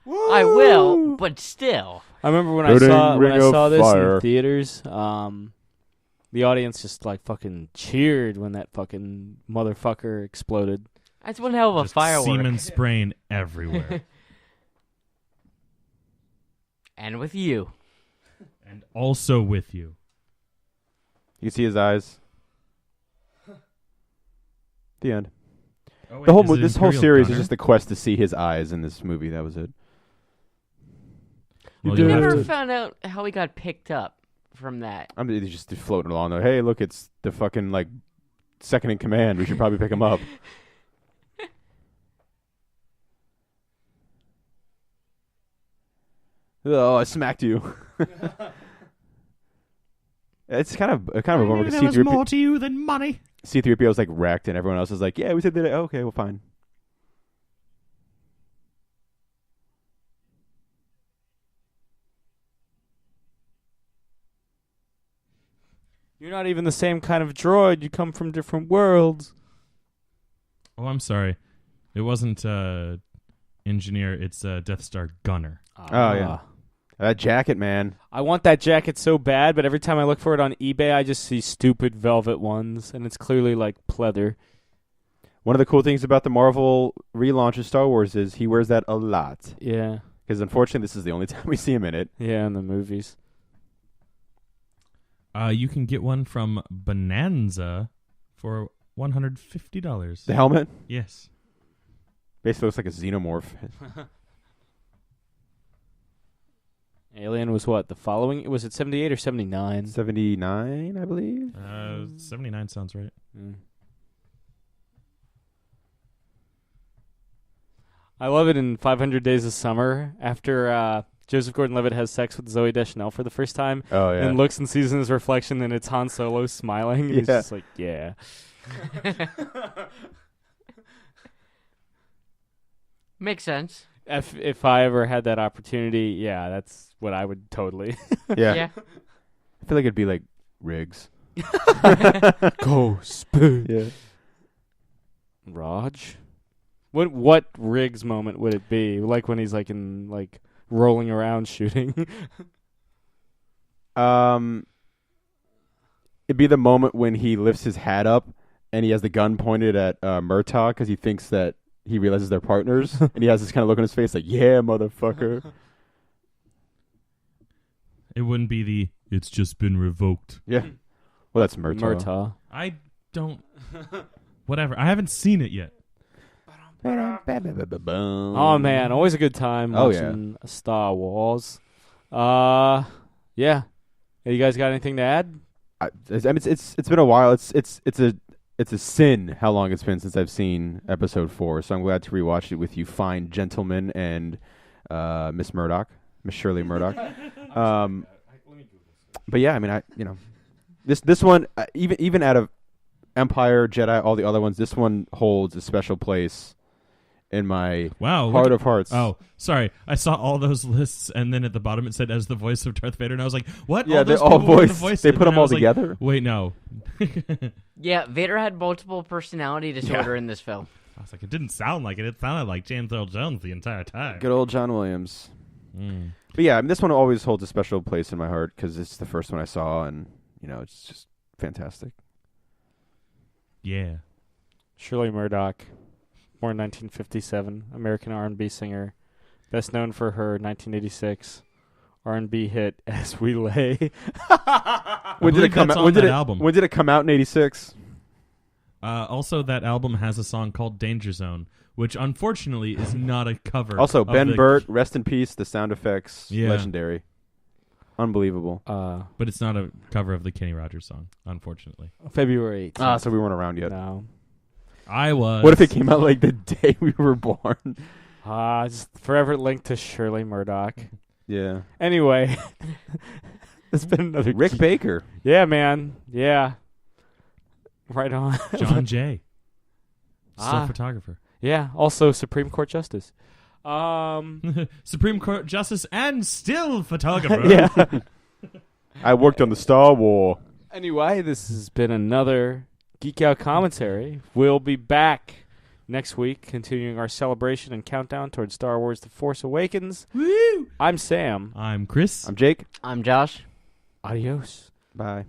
I will, but still. I remember when Shooting I ring of saw this fire. in theaters. The audience just like fucking cheered when that fucking motherfucker exploded. That's one hell of a Just firework. semen spraying everywhere. And with you. And also with you. You can see his eyes. The end. Oh, wait, The whole is it this whole Imperial series Gunner? is just the quest to see his eyes in this movie. That was it. Well, You you do have have Never to- found out how he got picked up from that. I'm just floating along there. Hey, look, it's the fucking like second in command. We should probably pick him up. Oh, I smacked you. It's kind of a bummer because There was more C-3PO to you than money. was like wrecked, and everyone else was like, "Yeah, we said that." Oh, okay, well, fine. You're not even the same kind of droid. You come from different worlds. Oh, I'm sorry. It wasn't engineer. It's Death Star gunner. Oh, yeah. That jacket, man. I want that jacket so bad, but every time I look for it on eBay, I just see stupid velvet ones, and it's clearly like pleather. One of the cool things about the Marvel relaunch of Star Wars is he wears that a lot. Yeah. Because unfortunately, this is the only time we see him in it. Yeah, in the movies. You can get one from Bonanza for $150. The helmet Yes. basically looks like a xenomorph. Alien was what? The following? Was it 78 or 79? 79, I believe. 79 sounds right. Mm. I love it in 500 Days of Summer after Joseph Gordon-Levitt has sex with Zooey Deschanel for the first time Oh, yeah. and looks and sees in his reflection and it's Han Solo smiling. And he's Yeah. just like, yeah. Makes sense. If I ever had that opportunity, yeah, that's what I would totally. Yeah. Yeah. I feel like it'd be like Riggs. Go speed. Yeah. Raj? What Riggs moment would it be? Like when he's like in like rolling around shooting? It'd be the moment when he lifts his hat up and he has the gun pointed at Murtaugh because he thinks that he realizes they're partners, and he has this kind of look on his face like, "Yeah, motherfucker." It wouldn't be the, it's just been revoked. Yeah. Well, that's Murtaugh. Murtaugh. I don't... Whatever. I haven't seen it yet. Oh man, always a good time Oh, yeah. watching Star Wars. Yeah. Hey, you guys got anything to add? It's been a while. It's a sin how long it's been since I've seen episode 4. So I'm glad to rewatch it with you, fine gentlemen, and Miss Shirley Murdoch. But yeah, I mean, this one, even out of Empire, Jedi, all the other ones, this one holds a special place in my heart of hearts. Oh, sorry. I saw all those lists, and then at the bottom it said as the voice of Darth Vader, and I was like, what? Yeah, all they're those all people were the voiced. voice? They And put then them I all was like, together. Wait, no. Yeah, Vader had multiple personality disorder in this film. I was like, it didn't sound like it. It sounded like James Earl Jones the entire time. Good old John Williams. Mm. But yeah, I mean, this one always holds a special place in my heart because it's the first one I saw, and it's just fantastic. Yeah. Shirley Murdoch, born 1957, American R&B singer, best known for her 1986 R&B hit "As We Lay." When did it come out? Album. When did it come out in '86? Also, that album has a song called Danger Zone, which unfortunately is not a cover. Also, of Ben the- Burt, rest in peace. The sound effects, Yeah. legendary. Unbelievable. But it's not a cover of the Kenny Rogers song, unfortunately. February 18th. So we weren't around yet. No. I was. What if it came out like the day we were born? Just forever linked to Shirley Murdoch. Yeah. Anyway, it's been another Rick Baker. Yeah, man. Yeah. Right on. John Jay. Still photographer. Yeah. Also Supreme Court Justice. Supreme Court Justice and still photographer. Yeah. I worked on the Star Wars. Anyway, this has been another Geek Out commentary. We'll be back next week, continuing our celebration and countdown towards Star Wars The Force Awakens. Woo! I'm Sam. I'm Chris. I'm Jake. I'm Josh. Adios. Bye.